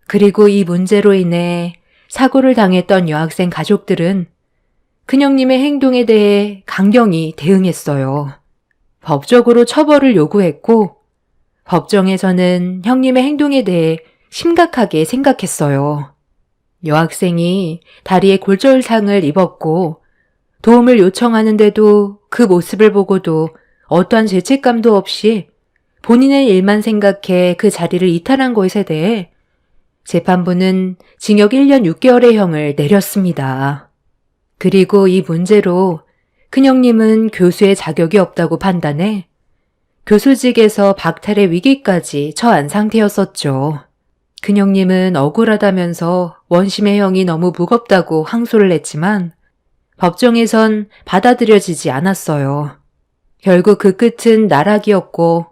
그리고 이 문제로 인해 사고를 당했던 여학생 가족들은 큰형님의 행동에 대해 강경히 대응했어요. 법적으로 처벌을 요구했고 법정에서는 형님의 행동에 대해 심각하게 생각했어요. 여학생이 다리에 골절상을 입었고 도움을 요청하는데도 그 모습을 보고도 어떠한 죄책감도 없이 본인의 일만 생각해 그 자리를 이탈한 것에 대해 재판부는 징역 1년 6개월의 형을 내렸습니다. 그리고 이 문제로 큰형님은 교수의 자격이 없다고 판단해 교수직에서 박탈의 위기까지 처한 상태였었죠. 큰형님은 억울하다면서 원심의 형이 너무 무겁다고 항소를 했지만 법정에선 받아들여지지 않았어요. 결국 그 끝은 나락이었고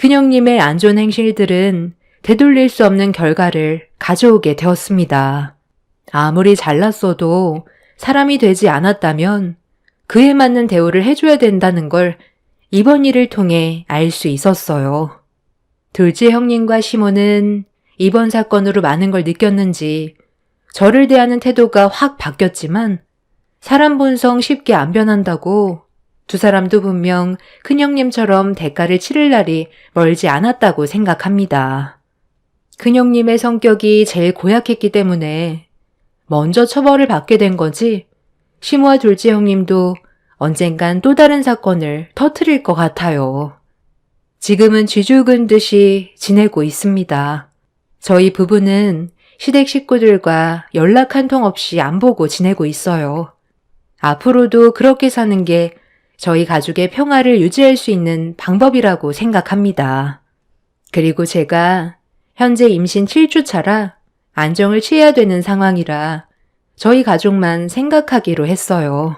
큰형님의 안 좋은 행실들은 되돌릴 수 없는 결과를 가져오게 되었습니다. 아무리 잘났어도 사람이 되지 않았다면 그에 맞는 대우를 해줘야 된다는 걸 이번 일을 통해 알 수 있었어요. 둘째 형님과 시모는 이번 사건으로 많은 걸 느꼈는지 저를 대하는 태도가 확 바뀌었지만 사람 본성 쉽게 안 변한다고 두 사람도 분명 큰형님처럼 대가를 치를 날이 멀지 않았다고 생각합니다. 큰형님의 성격이 제일 고약했기 때문에 먼저 처벌을 받게 된 거지 시모와 둘째 형님도 언젠간 또 다른 사건을 터뜨릴 것 같아요. 지금은 쥐죽은 듯이 지내고 있습니다. 저희 부부는 시댁 식구들과 연락 한 통 없이 안 보고 지내고 있어요. 앞으로도 그렇게 사는 게 저희 가족의 평화를 유지할 수 있는 방법이라고 생각합니다. 그리고 제가 현재 임신 7주 차라 안정을 취해야 되는 상황이라 저희 가족만 생각하기로 했어요.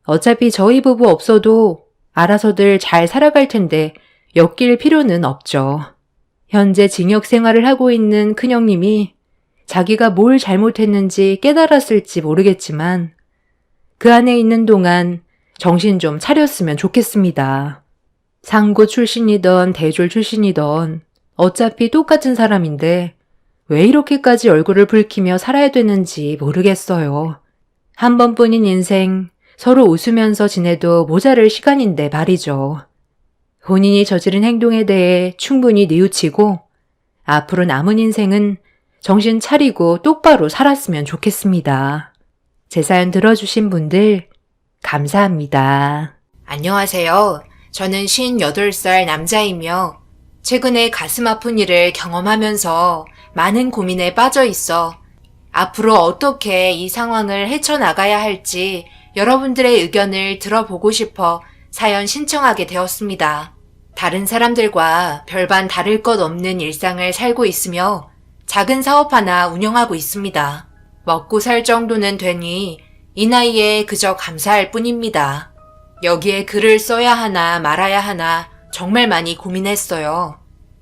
어차피 저희 부부 없어도 알아서들 잘 살아갈 텐데 엮일 필요는 없죠. 현재 징역 생활을 하고 있는 큰형님이 자기가 뭘 잘못했는지 깨달았을지 모르겠지만 그 안에 있는 동안 정신 좀 차렸으면 좋겠습니다. 상고 출신이던 대졸 출신이던 어차피 똑같은 사람인데 왜 이렇게까지 얼굴을 붉히며 살아야 되는지 모르겠어요. 한 번뿐인 인생 서로 웃으면서 지내도 모자랄 시간인데 말이죠. 본인이 저지른 행동에 대해 충분히 뉘우치고 앞으로 남은 인생은 정신 차리고 똑바로 살았으면 좋겠습니다. 제 사연 들어주신 분들 감사합니다. 안녕하세요. 저는 58살 남자이며 최근에 가슴 아픈 일을 경험하면서 많은 고민에 빠져 있어 앞으로 어떻게 이 상황을 헤쳐나가야 할지 여러분들의 의견을 들어보고 싶어 사연 신청하게 되었습니다. 다른 사람들과 별반 다를 것 없는 일상을 살고 있으며 작은 사업 하나 운영하고 있습니다. 먹고 살 정도는 되니 이 나이에 그저 감사할 뿐입니다. 여기에 글을 써야 하나 말아야 하나 정말 많이 고민했어요.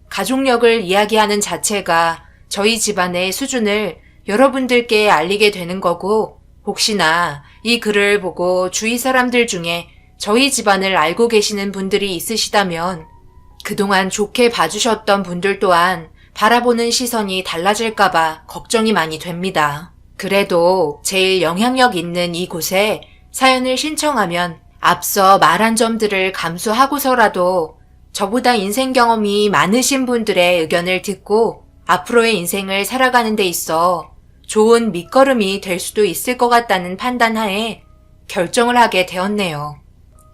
가족력을 이야기하는 자체가 저희 집안의 수준을 여러분들께 알리게 되는 거고 혹시나 이 글을 보고 주위 사람들 중에 저희 집안을 알고 계시는 분들이 있으시다면 그동안 좋게 봐주셨던 분들 또한 바라보는 시선이 달라질까봐 걱정이 많이 됩니다. 그래도 제일 영향력 있는 이곳에 사연을 신청하면 앞서 말한 점들을 감수하고서라도 저보다 인생 경험이 많으신 분들의 의견을 듣고 앞으로의 인생을 살아가는 데 있어 좋은 밑거름이 될 수도 있을 것 같다는 판단하에 결정을 하게 되었네요.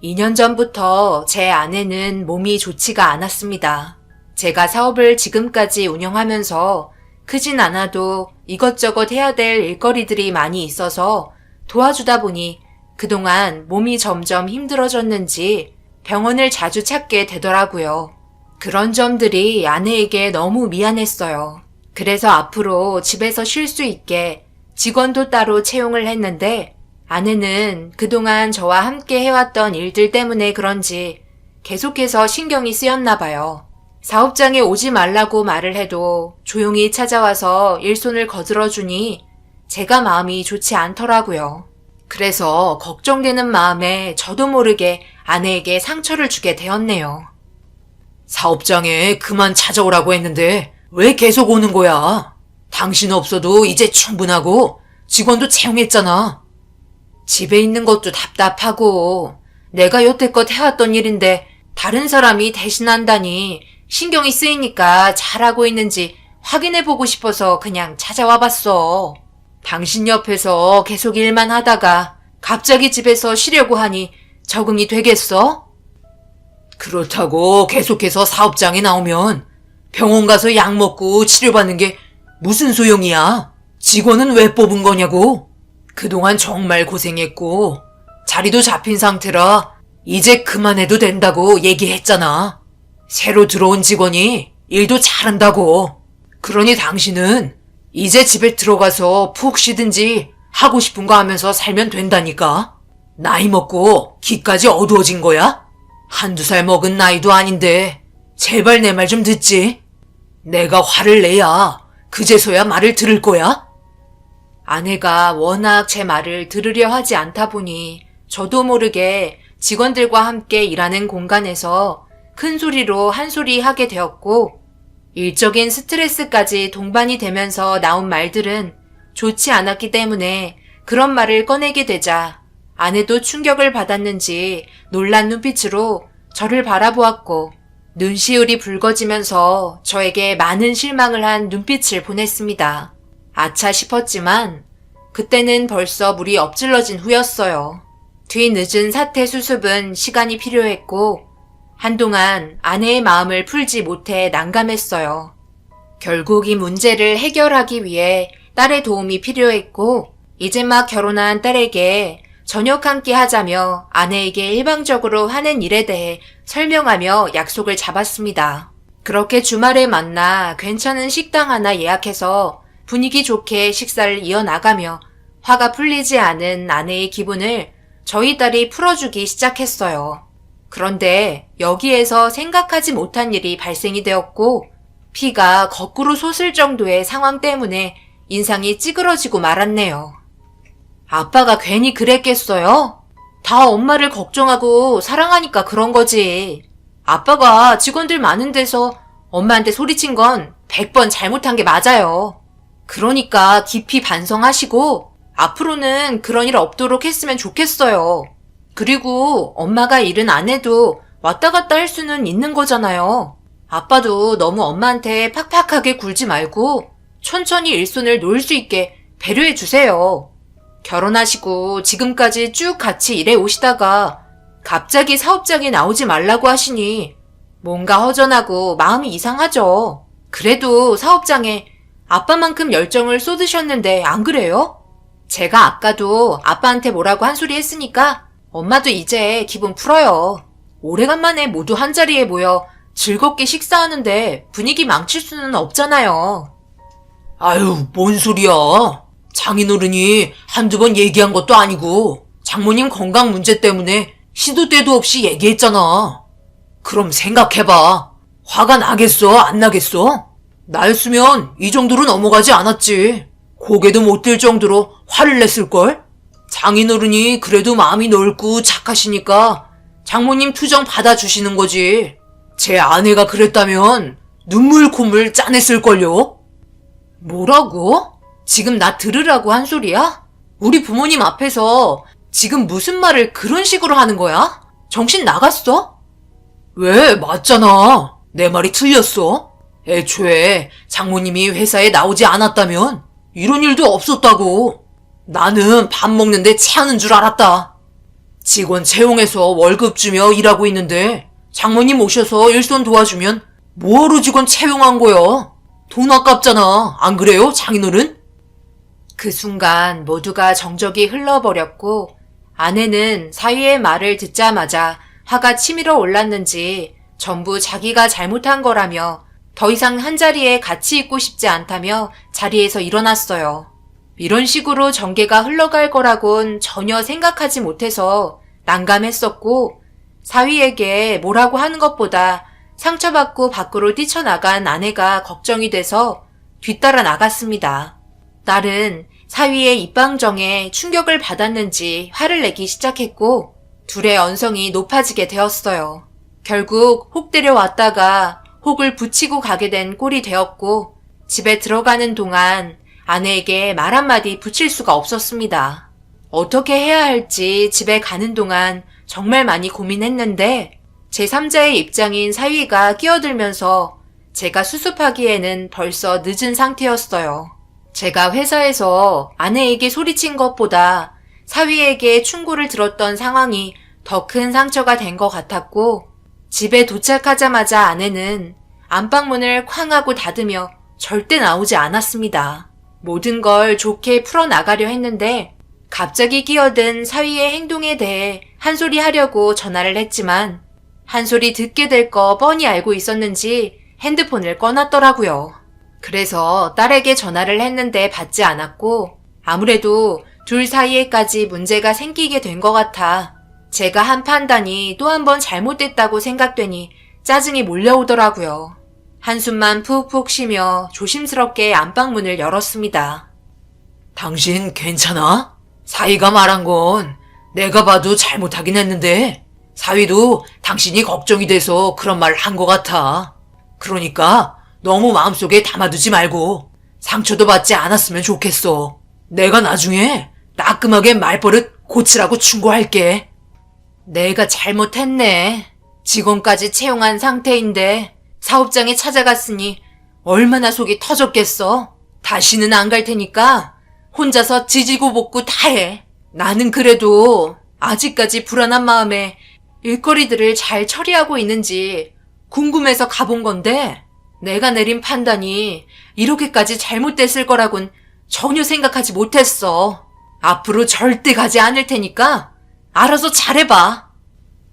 2년 전부터 제 아내는 몸이 좋지가 않았습니다. 제가 사업을 지금까지 운영하면서 크진 않아도 이것저것 해야 될 일거리들이 많이 있어서 도와주다 보니 그동안 몸이 점점 힘들어졌는지 병원을 자주 찾게 되더라고요. 그런 점들이 아내에게 너무 미안했어요. 그래서 앞으로 집에서 쉴 수 있게 직원도 따로 채용을 했는데 아내는 그동안 저와 함께 해왔던 일들 때문에 그런지 계속해서 신경이 쓰였나 봐요. 사업장에 오지 말라고 말을 해도 조용히 찾아와서 일손을 거들어주니 제가 마음이 좋지 않더라고요. 그래서 걱정되는 마음에 저도 모르게 아내에게 상처를 주게 되었네요. 사업장에 그만 찾아오라고 했는데 왜 계속 오는 거야? 당신 없어도 이제 충분하고 직원도 채용했잖아. 집에 있는 것도 답답하고 내가 여태껏 해왔던 일인데 다른 사람이 대신한다니 신경이 쓰이니까 잘하고 있는지 확인해보고 싶어서 그냥 찾아와 봤어. 당신 옆에서 계속 일만 하다가 갑자기 집에서 쉬려고 하니 적응이 되겠어? 그렇다고 계속해서 사업장에 나오면 병원 가서 약 먹고 치료받는 게 무슨 소용이야? 직원은 왜 뽑은 거냐고? 그동안 정말 고생했고 자리도 잡힌 상태라 이제 그만해도 된다고 얘기했잖아. 새로 들어온 직원이 일도 잘한다고. 그러니 당신은 이제 집에 들어가서 푹 쉬든지 하고 싶은 거 하면서 살면 된다니까. 나이 먹고 귀까지 어두워진 거야? 한두 살 먹은 나이도 아닌데 제발 내 말 좀 듣지. 내가 화를 내야 그제서야 말을 들을 거야? 아내가 워낙 제 말을 들으려 하지 않다 보니 저도 모르게 직원들과 함께 일하는 공간에서 큰 소리로 한 소리 하게 되었고, 일적인 스트레스까지 동반이 되면서 나온 말들은 좋지 않았기 때문에 그런 말을 꺼내게 되자 아내도 충격을 받았는지 놀란 눈빛으로 저를 바라보았고, 눈시울이 붉어지면서 저에게 많은 실망을 한 눈빛을 보냈습니다. 아차 싶었지만 그때는 벌써 물이 엎질러진 후였어요. 뒤늦은 사태 수습은 시간이 필요했고 한동안 아내의 마음을 풀지 못해 난감했어요. 결국 이 문제를 해결하기 위해 딸의 도움이 필요했고 이제 막 결혼한 딸에게 저녁 함께 하자며 아내에게 일방적으로 하는 일에 대해 설명하며 약속을 잡았습니다. 그렇게 주말에 만나 괜찮은 식당 하나 예약해서 분위기 좋게 식사를 이어나가며 화가 풀리지 않은 아내의 기분을 저희 딸이 풀어주기 시작했어요. 그런데 여기에서 생각하지 못한 일이 발생이 되었고 피가 거꾸로 솟을 정도의 상황 때문에 인상이 찌그러지고 말았네요. 아빠가 괜히 그랬겠어요? 다 엄마를 걱정하고 사랑하니까 그런 거지. 아빠가 직원들 많은 데서 엄마한테 소리친 건 100번 잘못한 게 맞아요. 그러니까 깊이 반성하시고 앞으로는 그런 일 없도록 했으면 좋겠어요. 그리고 엄마가 일은 안 해도 왔다 갔다 할 수는 있는 거잖아요. 아빠도 너무 엄마한테 팍팍하게 굴지 말고 천천히 일손을 놓을 수 있게 배려해 주세요. 결혼하시고 지금까지 쭉 같이 일해 오시다가 갑자기 사업장에 나오지 말라고 하시니 뭔가 허전하고 마음이 이상하죠. 그래도 사업장에 아빠만큼 열정을 쏟으셨는데 안 그래요? 제가 아까도 아빠한테 뭐라고 한 소리 했으니까 엄마도 이제 기분 풀어요. 오래간만에 모두 한자리에 모여 즐겁게 식사하는데 분위기 망칠 수는 없잖아요. 아유, 뭔 소리야. 장인어른이 한두 번 얘기한 것도 아니고 장모님 건강 문제 때문에 시도 때도 없이 얘기했잖아. 그럼 생각해봐. 화가 나겠어? 안 나겠어? 나였으면 이 정도로 넘어가지 않았지. 고개도 못 들 정도로 화를 냈을걸? 장인어른이 그래도 마음이 넓고 착하시니까 장모님 투정 받아주시는 거지. 제 아내가 그랬다면 눈물 콧물 짜냈을걸요? 뭐라고? 지금 나 들으라고 한 소리야? 우리 부모님 앞에서 지금 무슨 말을 그런 식으로 하는 거야? 정신 나갔어? 왜? 맞잖아. 내 말이 틀렸어. 애초에 장모님이 회사에 나오지 않았다면 이런 일도 없었다고. 나는 밥 먹는데 체하는 줄 알았다. 직원 채용해서 월급 주며 일하고 있는데 장모님 오셔서 일손 도와주면 뭐하러 직원 채용한 거야? 돈 아깝잖아. 안 그래요, 장인어른? 그 순간 모두가 정적이 흘러버렸고 아내는 사위의 말을 듣자마자 화가 치밀어 올랐는지 전부 자기가 잘못한 거라며 더 이상 한자리에 같이 있고 싶지 않다며 자리에서 일어났어요. 이런 식으로 전개가 흘러갈 거라곤 전혀 생각하지 못해서 난감했었고 사위에게 뭐라고 하는 것보다 상처받고 밖으로 뛰쳐나간 아내가 걱정이 돼서 뒤따라 나갔습니다. 딸은 사위의 입방정에 충격을 받았는지 화를 내기 시작했고 둘의 언성이 높아지게 되었어요. 결국 혹 데려왔다가 혹을 붙이고 가게 된 꼴이 되었고 집에 들어가는 동안 아내에게 말 한마디 붙일 수가 없었습니다. 어떻게 해야 할지 집에 가는 동안 정말 많이 고민했는데 제3자의 입장인 사위가 끼어들면서 제가 수습하기에는 벌써 늦은 상태였어요. 제가 회사에서 아내에게 소리친 것보다 사위에게 충고를 들었던 상황이 더 큰 상처가 된 것 같았고 집에 도착하자마자 아내는 안방문을 쾅 하고 닫으며 절대 나오지 않았습니다. 모든 걸 좋게 풀어나가려 했는데 갑자기 끼어든 사위의 행동에 대해 한 소리 하려고 전화를 했지만 한 소리 듣게 될 거 뻔히 알고 있었는지 핸드폰을 꺼놨더라고요. 그래서 딸에게 전화를 했는데 받지 않았고 아무래도 둘 사이에까지 문제가 생기게 된 것 같아 제가 한 판단이 또 한 번 잘못됐다고 생각되니 짜증이 몰려오더라고요. 한숨만 푹푹 쉬며 조심스럽게 안방문을 열었습니다. 당신 괜찮아? 사이가 말한 건 내가 봐도 잘못하긴 했는데 사위도 당신이 걱정이 돼서 그런 말을 한 것 같아. 그러니까 너무 마음속에 담아두지 말고 상처도 받지 않았으면 좋겠어. 내가 나중에 따끔하게 말버릇 고치라고 충고할게. 내가 잘못했네. 직원까지 채용한 상태인데 사업장에 찾아갔으니 얼마나 속이 터졌겠어. 다시는 안 갈 테니까 혼자서 지지고 볶고 다 해. 나는 그래도 아직까지 불안한 마음에 일거리들을 잘 처리하고 있는지 궁금해서 가본 건데 내가 내린 판단이 이렇게까지 잘못됐을 거라곤 전혀 생각하지 못했어. 앞으로 절대 가지 않을 테니까 알아서 잘해봐.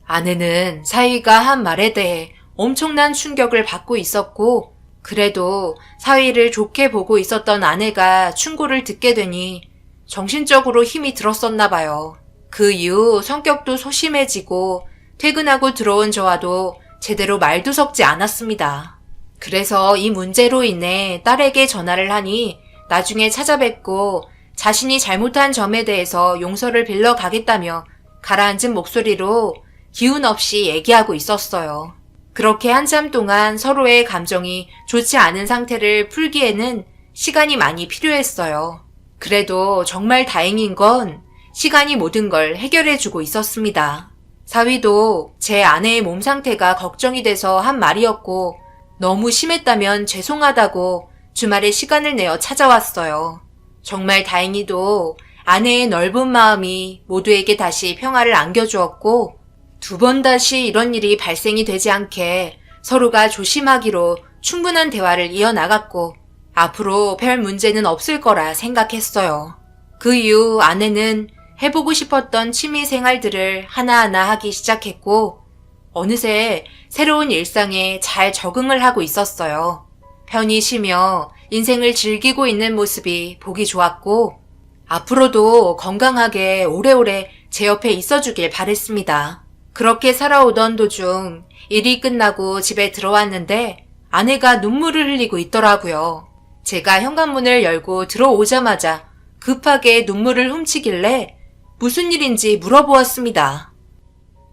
아내는 사위가 한 말에 대해 엄청난 충격을 받고 있었고 그래도 사위를 좋게 보고 있었던 아내가 충고를 듣게 되니 정신적으로 힘이 들었었나 봐요. 그 이후 성격도 소심해지고 퇴근하고 들어온 저와도 제대로 말도 섞지 않았습니다. 그래서 이 문제로 인해 딸에게 전화를 하니 나중에 찾아뵙고 자신이 잘못한 점에 대해서 용서를 빌러 가겠다며 가라앉은 목소리로 기운 없이 얘기하고 있었어요. 그렇게 한참 동안 서로의 감정이 좋지 않은 상태를 풀기에는 시간이 많이 필요했어요. 그래도 정말 다행인 건 시간이 모든 걸 해결해주고 있었습니다. 사위도 제 아내의 몸 상태가 걱정이 돼서 한 말이었고 너무 심했다면 죄송하다고 주말에 시간을 내어 찾아왔어요. 정말 다행히도 아내의 넓은 마음이 모두에게 다시 평화를 안겨주었고 두 번 다시 이런 일이 발생이 되지 않게 서로가 조심하기로 충분한 대화를 이어나갔고 앞으로 별 문제는 없을 거라 생각했어요. 그 이후 아내는 해보고 싶었던 취미 생활들을 하나하나 하기 시작했고 어느새 새로운 일상에 잘 적응을 하고 있었어요. 편히 쉬며 인생을 즐기고 있는 모습이 보기 좋았고 앞으로도 건강하게 오래오래 제 옆에 있어주길 바랬습니다. 그렇게 살아오던 도중 일이 끝나고 집에 들어왔는데 아내가 눈물을 흘리고 있더라고요. 제가 현관문을 열고 들어오자마자 급하게 눈물을 훔치길래 무슨 일인지 물어보았습니다.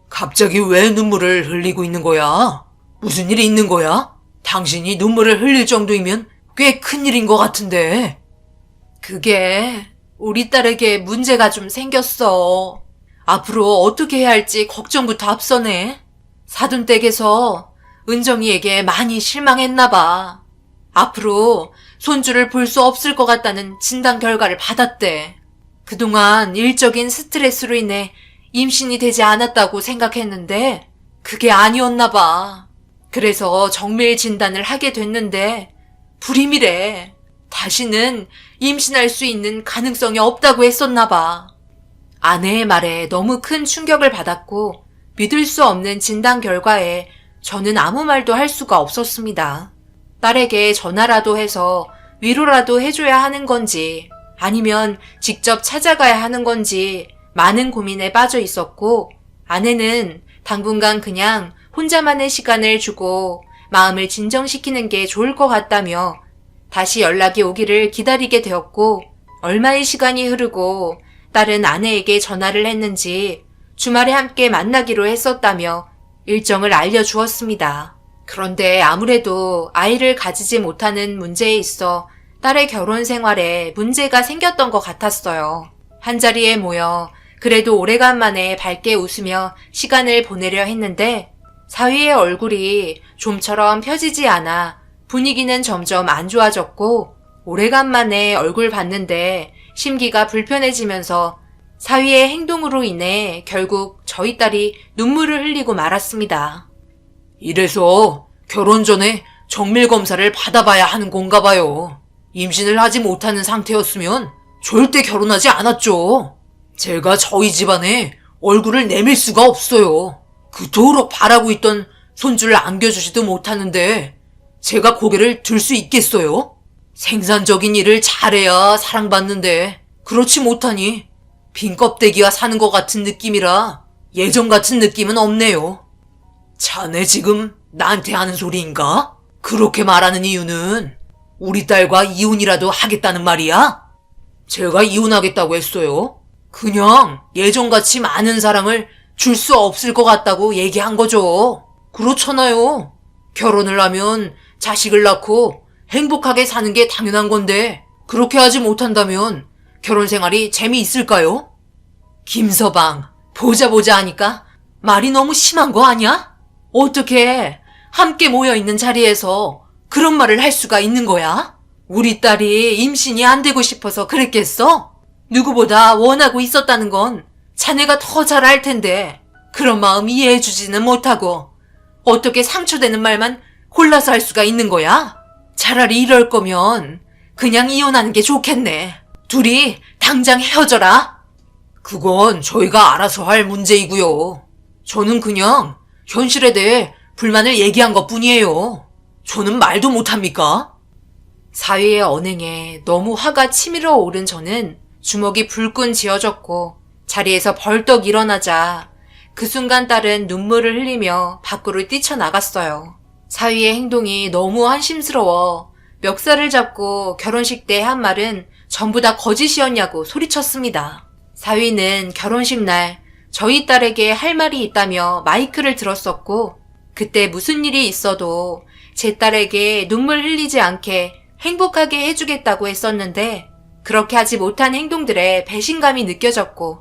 갑자기 왜 눈물을 흘리고 있는 거야? 무슨 일이 있는 거야? 당신이 눈물을 흘릴 정도이면 꽤 큰일인 것 같은데. 그게 우리 딸에게 문제가 좀 생겼어. 앞으로 어떻게 해야 할지 걱정부터 앞서네. 사돈댁에서 은정이에게 많이 실망했나 봐. 앞으로 손주를 볼 수 없을 것 같다는 진단 결과를 받았대. 그동안 일적인 스트레스로 인해 임신이 되지 않았다고 생각했는데 그게 아니었나 봐. 그래서 정밀 진단을 하게 됐는데 불임이래. 다시는 임신할 수 있는 가능성이 없다고 했었나 봐. 아내의 말에 너무 큰 충격을 받았고 믿을 수 없는 진단 결과에 저는 아무 말도 할 수가 없었습니다. 딸에게 전화라도 해서 위로라도 해줘야 하는 건지 아니면 직접 찾아가야 하는 건지 많은 고민에 빠져 있었고 아내는 당분간 그냥 혼자만의 시간을 주고 마음을 진정시키는 게 좋을 것 같다며 다시 연락이 오기를 기다리게 되었고 얼마의 시간이 흐르고 딸은 아내에게 전화를 했는지 주말에 함께 만나기로 했었다며 일정을 알려주었습니다. 그런데 아무래도 아이를 가지지 못하는 문제에 있어 딸의 결혼 생활에 문제가 생겼던 것 같았어요. 한자리에 모여 그래도 오래간만에 밝게 웃으며 시간을 보내려 했는데 사위의 얼굴이 좀처럼 펴지지 않아 분위기는 점점 안 좋아졌고 오래간만에 얼굴 봤는데 심기가 불편해지면서 사위의 행동으로 인해 결국 저희 딸이 눈물을 흘리고 말았습니다. 이래서 결혼 전에 정밀 검사를 받아봐야 하는 건가 봐요. 임신을 하지 못하는 상태였으면 절대 결혼하지 않았죠. 제가 저희 집안에 얼굴을 내밀 수가 없어요. 그토록 바라고 있던 손주를 안겨주지도 못하는데 제가 고개를 들 수 있겠어요? 생산적인 일을 잘해야 사랑받는데 그렇지 못하니 빈 껍데기와 사는 것 같은 느낌이라 예전 같은 느낌은 없네요. 자네 지금 나한테 하는 소리인가? 그렇게 말하는 이유는 우리 딸과 이혼이라도 하겠다는 말이야? 제가 이혼하겠다고 했어요? 그냥 예전같이 많은 사랑을 줄 수 없을 것 같다고 얘기한 거죠. 그렇잖아요. 결혼을 하면 자식을 낳고 행복하게 사는 게 당연한 건데 그렇게 하지 못한다면 결혼 생활이 재미있을까요? 김서방, 보자 하니까 말이 너무 심한 거 아니야? 어떻게 함께 모여있는 자리에서 그런 말을 할 수가 있는 거야? 우리 딸이 임신이 안 되고 싶어서 그랬겠어? 누구보다 원하고 있었다는 건 자네가 더 잘 알 텐데 그런 마음 이해해주지는 못하고 어떻게 상처되는 말만 골라서 할 수가 있는 거야? 차라리 이럴 거면 그냥 이혼하는 게 좋겠네. 둘이 당장 헤어져라. 그건 저희가 알아서 할 문제이고요. 저는 그냥 현실에 대해 불만을 얘기한 것뿐이에요. 저는 말도 못합니까? 사위의 언행에 너무 화가 치밀어 오른 저는 주먹이 불끈 쥐어졌고 자리에서 벌떡 일어나자 그 순간 딸은 눈물을 흘리며 밖으로 뛰쳐나갔어요. 사위의 행동이 너무 한심스러워 멱살을 잡고 결혼식 때 한 말은 전부 다 거짓이었냐고 소리쳤습니다. 사위는 결혼식 날 저희 딸에게 할 말이 있다며 마이크를 들었었고 그때 무슨 일이 있어도 제 딸에게 눈물 흘리지 않게 행복하게 해주겠다고 했었는데 그렇게 하지 못한 행동들에 배신감이 느껴졌고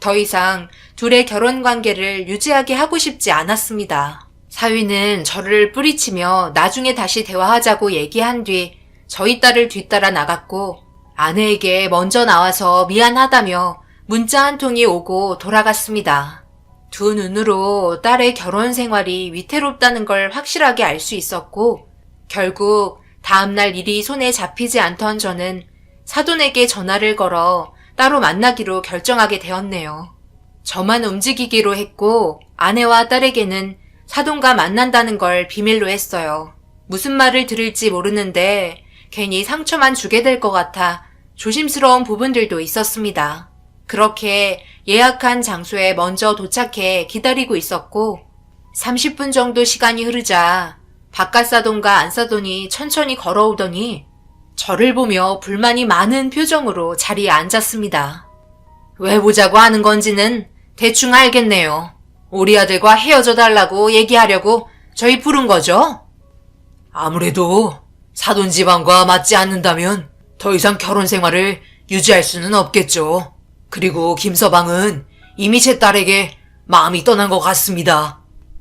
더 이상 둘의 결혼 관계를 유지하게 하고 싶지 않았습니다. 사위는 저를 뿌리치며 나중에 다시 대화하자고 얘기한 뒤 저희 딸을 뒤따라 나갔고 아내에게 먼저 나와서 미안하다며 문자 한 통이 오고 돌아갔습니다. 두 눈으로 딸의 결혼 생활이 위태롭다는 걸 확실하게 알 수 있었고 결국 다음날 일이 손에 잡히지 않던 저는 사돈에게 전화를 걸어 따로 만나기로 결정하게 되었네요. 저만 움직이기로 했고 아내와 딸에게는 사돈과 만난다는 걸 비밀로 했어요. 무슨 말을 들을지 모르는데 괜히 상처만 주게 될 것 같아 조심스러운 부분들도 있었습니다. 그렇게 예약한 장소에 먼저 도착해 기다리고 있었고 30분 정도 시간이 흐르자 바깥 사돈과 안 사돈이 천천히 걸어오더니 저를 보며 불만이 많은 표정으로 자리에 앉았습니다. 왜 보자고 하는 건지는 대충 알겠네요. 우리 아들과 헤어져 달라고 얘기하려고 저희 부른 거죠? 아무래도 사돈 집안과 맞지 않는다면 더 이상 결혼 생활을 유지할 수는 없겠죠. 그리고 김서방은 이미 제 딸에게 마음이 떠난 것 같습니다.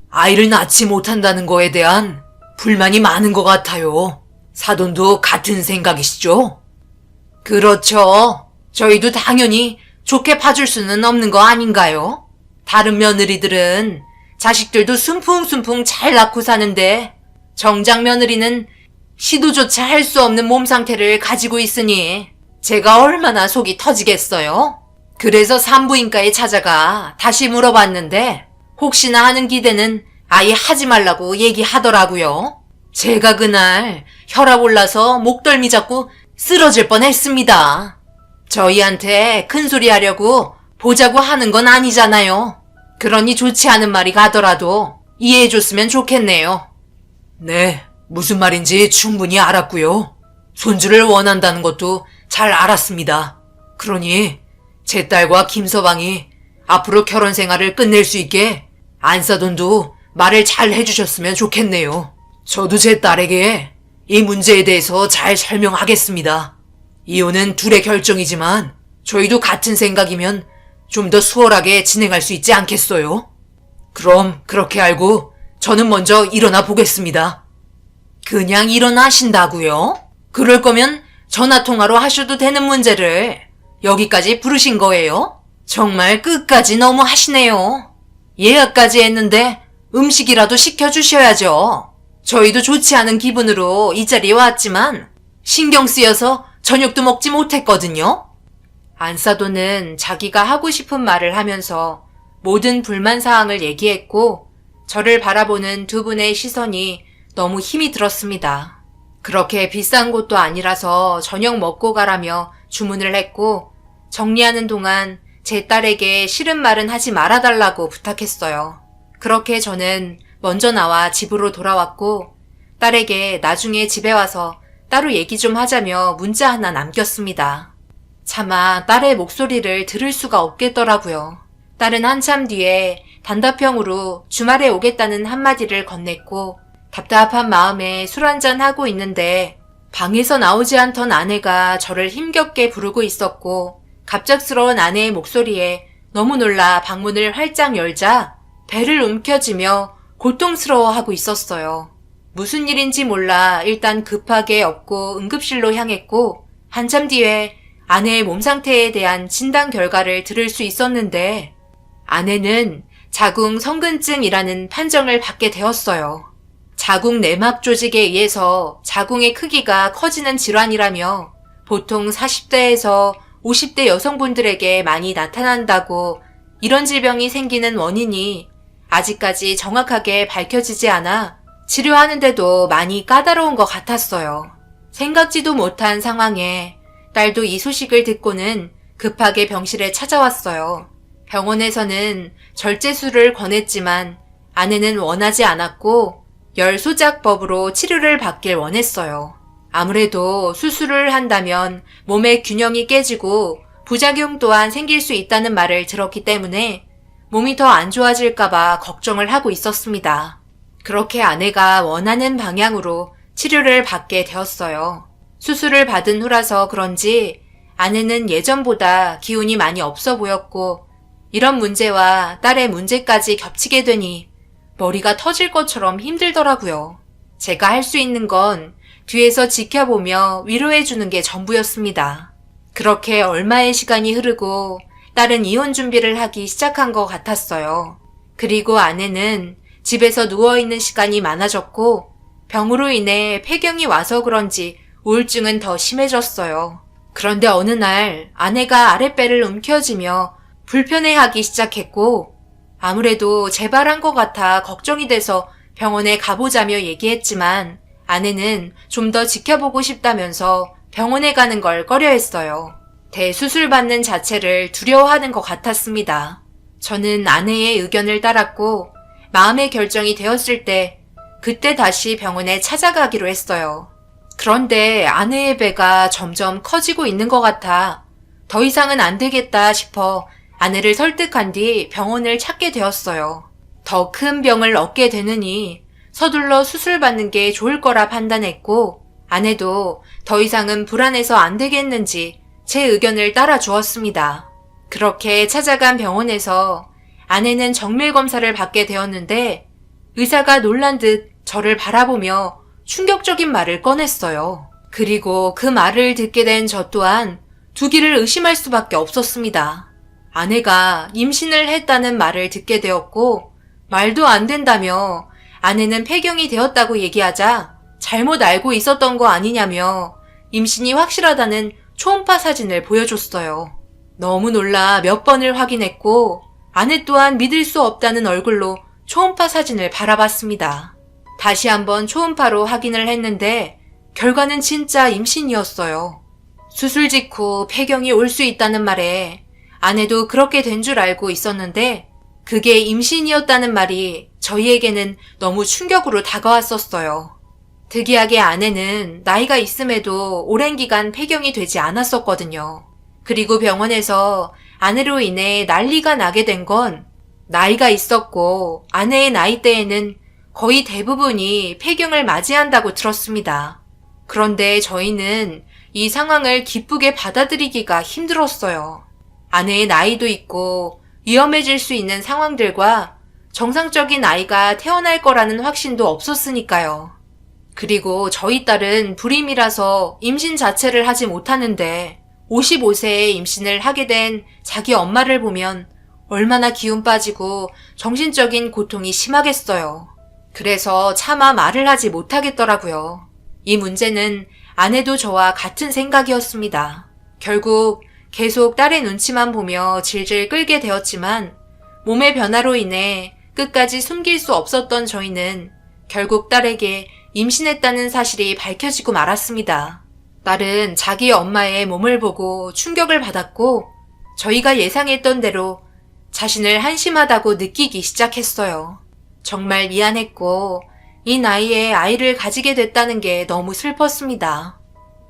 아이를 낳지 못한다는 거에 대한 불만이 많은 것 같아요. 사돈도 같은 생각이시죠? 그렇죠. 저희도 당연히 좋게 봐줄 수는 없는 거 아닌가요? 다른 며느리들은 자식들도 순풍순풍 잘 낳고 사는데 정작 며느리는 시도조차 할 수 없는 몸 상태를 가지고 있으니 제가 얼마나 속이 터지겠어요? 그래서 산부인과에 찾아가 다시 물어봤는데 혹시나 하는 기대는 아예 하지 말라고 얘기하더라고요. 제가 그날 혈압 올라서 목덜미 잡고 쓰러질 뻔했습니다. 저희한테 큰소리 하려고 보자고 하는 건 아니잖아요. 그러니 좋지 않은 말이 가더라도 이해해줬으면 좋겠네요. 네, 무슨 말인지 충분히 알았고요. 손주를 원한다는 것도 잘 알았습니다. 그러니 제 딸과 김서방이 앞으로 결혼 생활을 끝낼 수 있게 안사돈도 말을 잘 해주셨으면 좋겠네요. 저도 제 딸에게 이 문제에 대해서 잘 설명하겠습니다. 이혼은 둘의 결정이지만 저희도 같은 생각이면 좀 더 수월하게 진행할 수 있지 않겠어요? 그럼 그렇게 알고 저는 먼저 일어나 보겠습니다. 그냥 일어나신다고요? 그럴 거면 전화통화로 하셔도 되는 문제를 여기까지 부르신 거예요? 정말 끝까지 너무 하시네요. 예약까지 했는데 음식이라도 시켜주셔야죠. 저희도 좋지 않은 기분으로 이 자리에 왔지만 신경 쓰여서 저녁도 먹지 못했거든요. 안사돈은 자기가 하고 싶은 말을 하면서 모든 불만 사항을 얘기했고 저를 바라보는 두 분의 시선이 너무 힘이 들었습니다. 그렇게 비싼 곳도 아니라서 저녁 먹고 가라며 주문을 했고 정리하는 동안 제 딸에게 싫은 말은 하지 말아달라고 부탁했어요. 그렇게 저는 먼저 나와 집으로 돌아왔고 딸에게 나중에 집에 와서 따로 얘기 좀 하자며 문자 하나 남겼습니다. 차마 딸의 목소리를 들을 수가 없겠더라고요. 딸은 한참 뒤에 단답형으로 주말에 오겠다는 한마디를 건넸고 답답한 마음에 술 한잔 하고 있는데 방에서 나오지 않던 아내가 저를 힘겹게 부르고 있었고 갑작스러운 아내의 목소리에 너무 놀라 방문을 활짝 열자 배를 움켜쥐며 고통스러워하고 있었어요. 무슨 일인지 몰라 일단 급하게 업고 응급실로 향했고 한참 뒤에 아내의 몸 상태에 대한 진단 결과를 들을 수 있었는데 아내는 자궁 성근증이라는 판정을 받게 되었어요. 자궁 내막 조직에 의해서 자궁의 크기가 커지는 질환이라며 보통 40대에서 50대 여성분들에게 많이 나타난다고 이런 질병이 생기는 원인이 아직까지 정확하게 밝혀지지 않아 치료하는데도 많이 까다로운 것 같았어요. 생각지도 못한 상황에 딸도 이 소식을 듣고는 급하게 병실에 찾아왔어요. 병원에서는 절제술을 권했지만 아내는 원하지 않았고 열소작법으로 치료를 받길 원했어요. 아무래도 수술을 한다면 몸의 균형이 깨지고 부작용 또한 생길 수 있다는 말을 들었기 때문에 몸이 더 안 좋아질까봐 걱정을 하고 있었습니다. 그렇게 아내가 원하는 방향으로 치료를 받게 되었어요. 수술을 받은 후라서 그런지 아내는 예전보다 기운이 많이 없어 보였고 이런 문제와 딸의 문제까지 겹치게 되니 머리가 터질 것처럼 힘들더라고요. 제가 할 수 있는 건 뒤에서 지켜보며 위로해주는 게 전부였습니다. 그렇게 얼마의 시간이 흐르고 딸은 이혼 준비를 하기 시작한 것 같았어요. 그리고 아내는 집에서 누워있는 시간이 많아졌고 병으로 인해 폐경이 와서 그런지 우울증은 더 심해졌어요. 그런데 어느 날 아내가 아랫배를 움켜쥐며 불편해하기 시작했고 아무래도 재발한 것 같아 걱정이 돼서 병원에 가보자며 얘기했지만 아내는 좀 더 지켜보고 싶다면서 병원에 가는 걸 꺼려했어요. 대수술 받는 자체를 두려워하는 것 같았습니다. 저는 아내의 의견을 따랐고 마음의 결정이 되었을 때 그때 다시 병원에 찾아가기로 했어요. 그런데 아내의 배가 점점 커지고 있는 것 같아 더 이상은 안 되겠다 싶어 아내를 설득한 뒤 병원을 찾게 되었어요. 더 큰 병을 얻게 되느니 서둘러 수술받는 게 좋을 거라 판단했고 아내도 더 이상은 불안해서 안 되겠는지 제 의견을 따라 주었습니다. 그렇게 찾아간 병원에서 아내는 정밀 검사를 받게 되었는데 의사가 놀란 듯 저를 바라보며 충격적인 말을 꺼냈어요. 그리고 그 말을 듣게 된 저 또한 두기를 의심할 수밖에 없었습니다. 아내가 임신을 했다는 말을 듣게 되었고 말도 안 된다며 아내는 폐경이 되었다고 얘기하자 잘못 알고 있었던 거 아니냐며 임신이 확실하다는 초음파 사진을 보여줬어요. 너무 놀라 몇 번을 확인했고 아내 또한 믿을 수 없다는 얼굴로 초음파 사진을 바라봤습니다. 다시 한번 초음파로 확인을 했는데 결과는 진짜 임신이었어요. 수술 직후 폐경이 올 수 있다는 말에 아내도 그렇게 된 줄 알고 있었는데 그게 임신이었다는 말이 저희에게는 너무 충격으로 다가왔었어요. 특이하게 아내는 나이가 있음에도 오랜 기간 폐경이 되지 않았었거든요. 그리고 병원에서 아내로 인해 난리가 나게 된 건 나이가 있었고 아내의 나이대에는 거의 대부분이 폐경을 맞이한다고 들었습니다. 그런데 저희는 이 상황을 기쁘게 받아들이기가 힘들었어요. 아내의 나이도 있고 위험해질 수 있는 상황들과 정상적인 아이가 태어날 거라는 확신도 없었으니까요. 그리고 저희 딸은 불임이라서 임신 자체를 하지 못하는데 55세에 임신을 하게 된 자기 엄마를 보면 얼마나 기운 빠지고 정신적인 고통이 심하겠어요. 그래서 차마 말을 하지 못하겠더라고요. 이 문제는 아내도 저와 같은 생각이었습니다. 결국 계속 딸의 눈치만 보며 질질 끌게 되었지만 몸의 변화로 인해 끝까지 숨길 수 없었던 저희는 결국 딸에게 임신했다는 사실이 밝혀지고 말았습니다. 딸은 자기 엄마의 몸을 보고 충격을 받았고 저희가 예상했던 대로 자신을 한심하다고 느끼기 시작했어요. 정말 미안했고 이 나이에 아이를 가지게 됐다는 게 너무 슬펐습니다.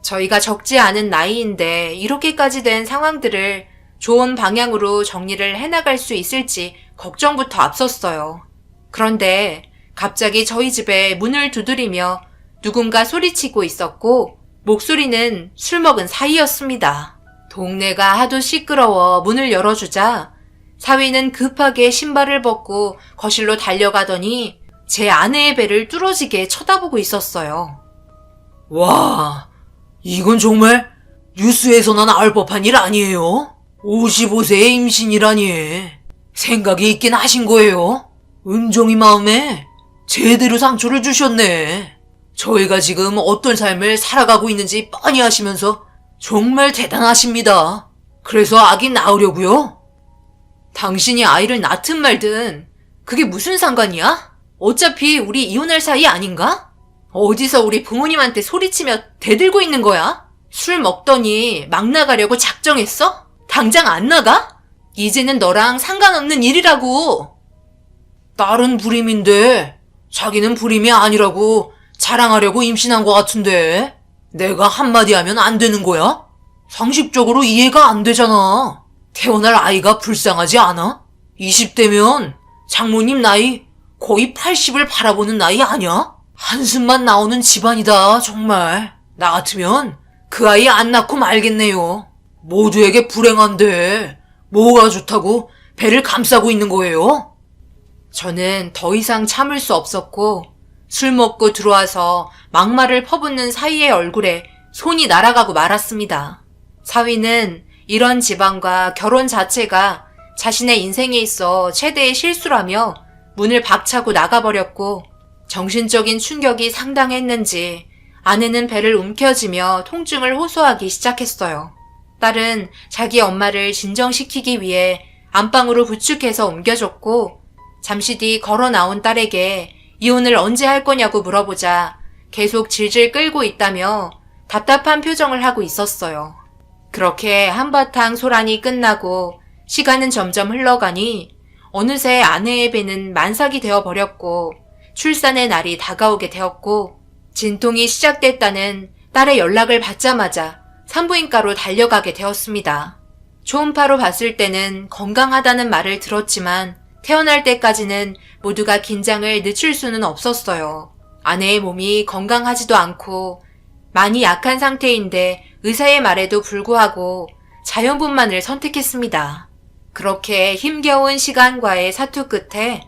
저희가 적지 않은 나이인데 이렇게까지 된 상황들을 좋은 방향으로 정리를 해나갈 수 있을지 걱정부터 앞섰어요. 그런데 갑자기 저희 집에 문을 두드리며 누군가 소리치고 있었고 목소리는 술 먹은 사위였습니다. 동네가 하도 시끄러워 문을 열어주자 사위는 급하게 신발을 벗고 거실로 달려가더니 제 아내의 배를 뚫어지게 쳐다보고 있었어요. 와, 이건 정말 뉴스에서나 나올 법한 일 아니에요? 55세의 임신이라니. 생각이 있긴 하신 거예요? 은종이 마음에 제대로 상처를 주셨네. 저희가 지금 어떤 삶을 살아가고 있는지 뻔히 아시면서 정말 대단하십니다. 그래서 아기 낳으려고요? 당신이 아이를 낳든 말든 그게 무슨 상관이야? 어차피 우리 이혼할 사이 아닌가? 어디서 우리 부모님한테 소리치며 대들고 있는 거야? 술 먹더니 막 나가려고 작정했어? 당장 안 나가? 이제는 너랑 상관없는 일이라고. 딸은 불임인데 자기는 불임이 아니라고 자랑하려고 임신한 것 같은데 내가 한마디 하면 안 되는 거야? 상식적으로 이해가 안 되잖아. 태어날 아이가 불쌍하지 않아? 20대면 장모님 나이 거의 80을 바라보는 나이 아니야? 한숨만 나오는 집안이다 정말. 나 같으면 그 아이 안 낳고 말겠네요. 모두에게 불행한데 뭐가 좋다고 배를 감싸고 있는 거예요? 저는 더 이상 참을 수 없었고 술 먹고 들어와서 막말을 퍼붓는 사위의 얼굴에 손이 날아가고 말았습니다. 사위는 이런 집안과 결혼 자체가 자신의 인생에 있어 최대의 실수라며 문을 박차고 나가버렸고 정신적인 충격이 상당했는지 아내는 배를 움켜쥐며 통증을 호소하기 시작했어요. 딸은 자기 엄마를 진정시키기 위해 안방으로 부축해서 옮겨줬고 잠시 뒤 걸어 나온 딸에게 이혼을 언제 할 거냐고 물어보자 계속 질질 끌고 있다며 답답한 표정을 하고 있었어요. 그렇게 한바탕 소란이 끝나고 시간은 점점 흘러가니 어느새 아내의 배는 만삭이 되어버렸고 출산의 날이 다가오게 되었고 진통이 시작됐다는 딸의 연락을 받자마자 산부인과로 달려가게 되었습니다. 초음파로 봤을 때는 건강하다는 말을 들었지만 태어날 때까지는 모두가 긴장을 늦출 수는 없었어요. 아내의 몸이 건강하지도 않고 많이 약한 상태인데 의사의 말에도 불구하고 자연분만을 선택했습니다. 그렇게 힘겨운 시간과의 사투 끝에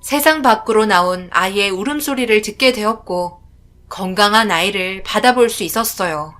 세상 밖으로 나온 아이의 울음소리를 듣게 되었고 건강한 아이를 받아볼 수 있었어요.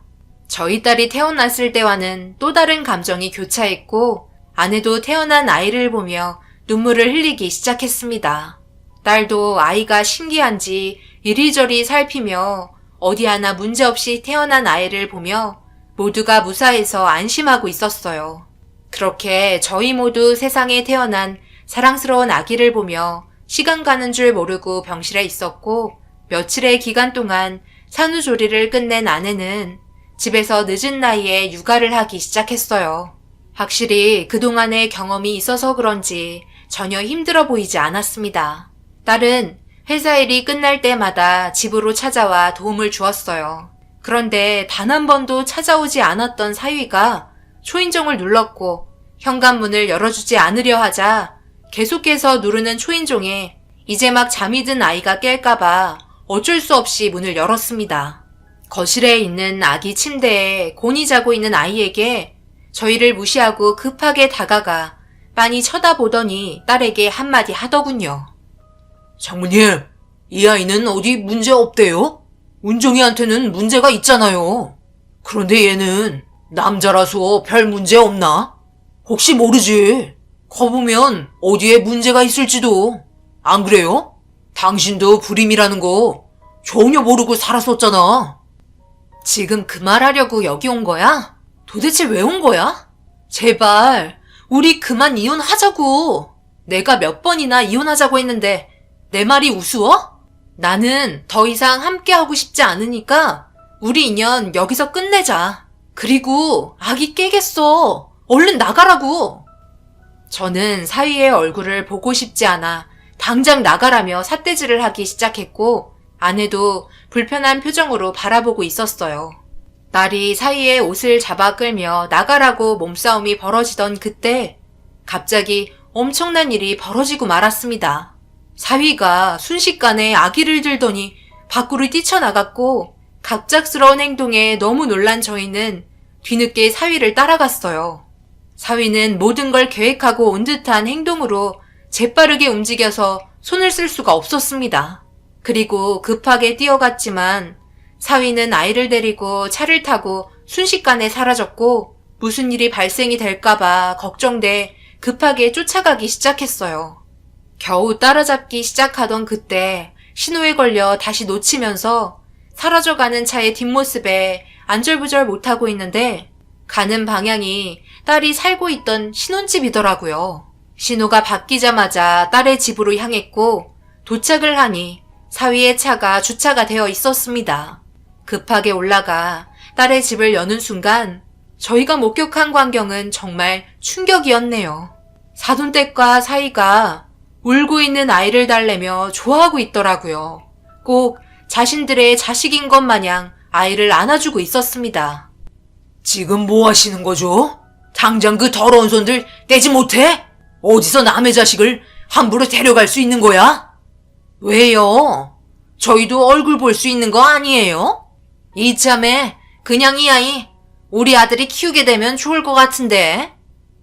저희 딸이 태어났을 때와는 또 다른 감정이 교차했고 아내도 태어난 아이를 보며 눈물을 흘리기 시작했습니다. 딸도 아이가 신기한지 이리저리 살피며 어디 하나 문제없이 태어난 아이를 보며 모두가 무사해서 안심하고 있었어요. 그렇게 저희 모두 세상에 태어난 사랑스러운 아기를 보며 시간 가는 줄 모르고 병실에 있었고 며칠의 기간 동안 산후조리를 끝낸 아내는 집에서 늦은 나이에 육아를 하기 시작했어요. 확실히 그동안의 경험이 있어서 그런지 전혀 힘들어 보이지 않았습니다. 딸은 회사 일이 끝날 때마다 집으로 찾아와 도움을 주었어요. 그런데 단 한 번도 찾아오지 않았던 사위가 초인종을 눌렀고 현관문을 열어주지 않으려 하자 계속해서 누르는 초인종에 이제 막 잠이 든 아이가 깰까봐 어쩔 수 없이 문을 열었습니다. 거실에 있는 아기 침대에 곤히 자고 있는 아이에게 저희를 무시하고 급하게 다가가 빤히 쳐다보더니 딸에게 한마디 하더군요. 장모님, 이 아이는 어디 문제 없대요? 은종이한테는 문제가 있잖아요. 그런데 얘는 남자라서 별 문제 없나? 혹시 모르지. 커보면 어디에 문제가 있을지도. 안 그래요? 당신도 불임이라는 거 전혀 모르고 살았었잖아. 지금 그 말하려고 여기 온 거야? 도대체 왜 온 거야? 제발 우리 그만 이혼하자고. 내가 몇 번이나 이혼하자고 했는데 내 말이 우스워? 나는 더 이상 함께하고 싶지 않으니까 우리 인연 여기서 끝내자. 그리고 아기 깨겠어. 얼른 나가라고. 저는 사위의 얼굴을 보고 싶지 않아 당장 나가라며 삿대질을 하기 시작했고 아내도 불편한 표정으로 바라보고 있었어요. 딸이 사위의 옷을 잡아 끌며 나가라고 몸싸움이 벌어지던 그때 갑자기 엄청난 일이 벌어지고 말았습니다. 사위가 순식간에 아기를 들더니 밖으로 뛰쳐나갔고 갑작스러운 행동에 너무 놀란 저희는 뒤늦게 사위를 따라갔어요. 사위는 모든 걸 계획하고 온 듯한 행동으로 재빠르게 움직여서 손을 쓸 수가 없었습니다. 그리고 급하게 뛰어갔지만 사위는 아이를 데리고 차를 타고 순식간에 사라졌고 무슨 일이 발생이 될까봐 걱정돼 급하게 쫓아가기 시작했어요. 겨우 따라잡기 시작하던 그때 신호에 걸려 다시 놓치면서 사라져가는 차의 뒷모습에 안절부절 못하고 있는데 가는 방향이 딸이 살고 있던 신혼집이더라고요. 신호가 바뀌자마자 딸의 집으로 향했고 도착을 하니 사위의 차가 주차가 되어 있었습니다. 급하게 올라가 딸의 집을 여는 순간 저희가 목격한 광경은 정말 충격이었네요. 사돈댁과 사위가 울고 있는 아이를 달래며 좋아하고 있더라고요. 꼭 자신들의 자식인 것 마냥 아이를 안아주고 있었습니다. 지금 뭐 하시는 거죠? 당장 그 더러운 손들 떼지 못해? 어디서 남의 자식을 함부로 데려갈 수 있는 거야? 왜요? 저희도 얼굴 볼 수 있는 거 아니에요? 이참에 그냥 이 아이 우리 아들이 키우게 되면 좋을 것 같은데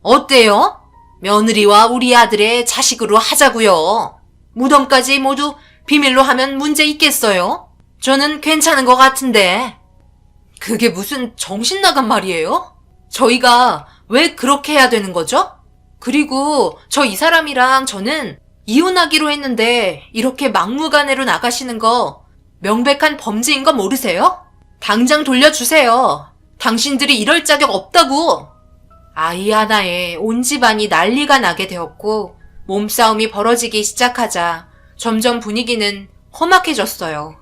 어때요? 며느리와 우리 아들의 자식으로 하자고요. 무덤까지 모두 비밀로 하면 문제 있겠어요? 저는 괜찮은 것 같은데. 그게 무슨 정신 나간 말이에요? 저희가 왜 그렇게 해야 되는 거죠? 그리고 저 이 사람이랑 저는 이혼하기로 했는데 이렇게 막무가내로 나가시는 거 명백한 범죄인 거 모르세요? 당장 돌려주세요. 당신들이 이럴 자격 없다고. 아이 하나에 온 집안이 난리가 나게 되었고 몸싸움이 벌어지기 시작하자 점점 분위기는 험악해졌어요.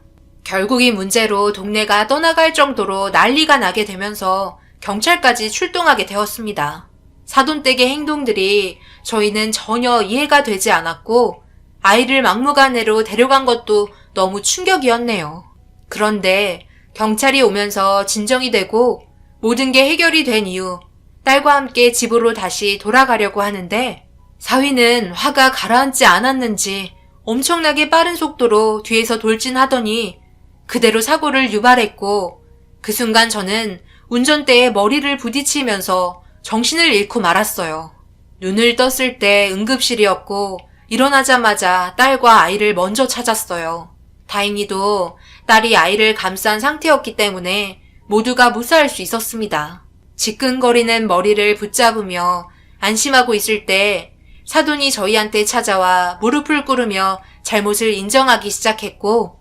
결국 이 문제로 동네가 떠나갈 정도로 난리가 나게 되면서 경찰까지 출동하게 되었습니다. 사돈댁의 행동들이 저희는 전혀 이해가 되지 않았고 아이를 막무가내로 데려간 것도 너무 충격이었네요. 그런데 경찰이 오면서 진정이 되고 모든 게 해결이 된 이후 딸과 함께 집으로 다시 돌아가려고 하는데 사위는 화가 가라앉지 않았는지 엄청나게 빠른 속도로 뒤에서 돌진하더니 그대로 사고를 유발했고 그 순간 저는 운전대에 머리를 부딪히면서 정신을 잃고 말았어요. 눈을 떴을 때 응급실이었고 일어나자마자 딸과 아이를 먼저 찾았어요. 다행히도 딸이 아이를 감싼 상태였기 때문에 모두가 무사할 수 있었습니다. 지끈거리는 머리를 붙잡으며 안심하고 있을 때 사돈이 저희한테 찾아와 무릎을 꿇으며 잘못을 인정하기 시작했고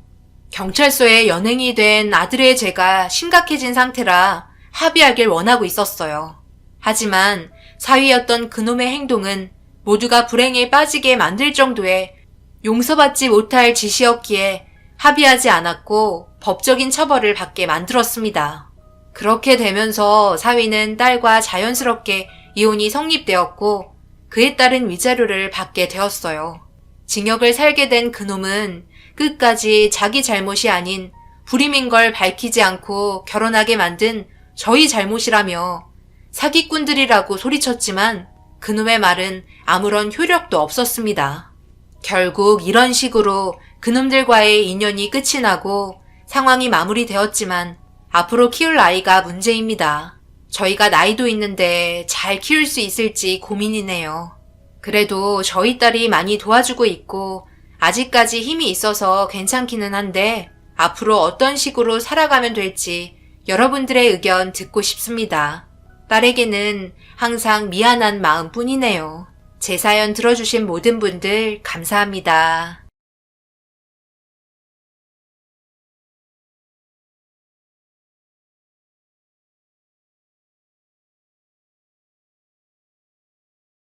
경찰서에 연행이 된 아들의 죄가 심각해진 상태라 합의하길 원하고 있었어요. 하지만 사위였던 그놈의 행동은 모두가 불행에 빠지게 만들 정도의 용서받지 못할 짓이었기에 합의하지 않았고 법적인 처벌을 받게 만들었습니다. 그렇게 되면서 사위는 딸과 자연스럽게 이혼이 성립되었고 그에 따른 위자료를 받게 되었어요. 징역을 살게 된 그놈은 끝까지 자기 잘못이 아닌 불임인 걸 밝히지 않고 결혼하게 만든 저희 잘못이라며 사기꾼들이라고 소리쳤지만 그놈의 말은 아무런 효력도 없었습니다. 결국 이런 식으로 그놈들과의 인연이 끝이 나고 상황이 마무리되었지만 앞으로 키울 아이가 문제입니다. 저희가 나이도 있는데 잘 키울 수 있을지 고민이네요. 그래도 저희 딸이 많이 도와주고 있고 아직까지 힘이 있어서 괜찮기는 한데 앞으로 어떤 식으로 살아가면 될지 여러분들의 의견 듣고 싶습니다. 딸에게는 항상 미안한 마음뿐이네요. 제 사연 들어주신 모든 분들 감사합니다.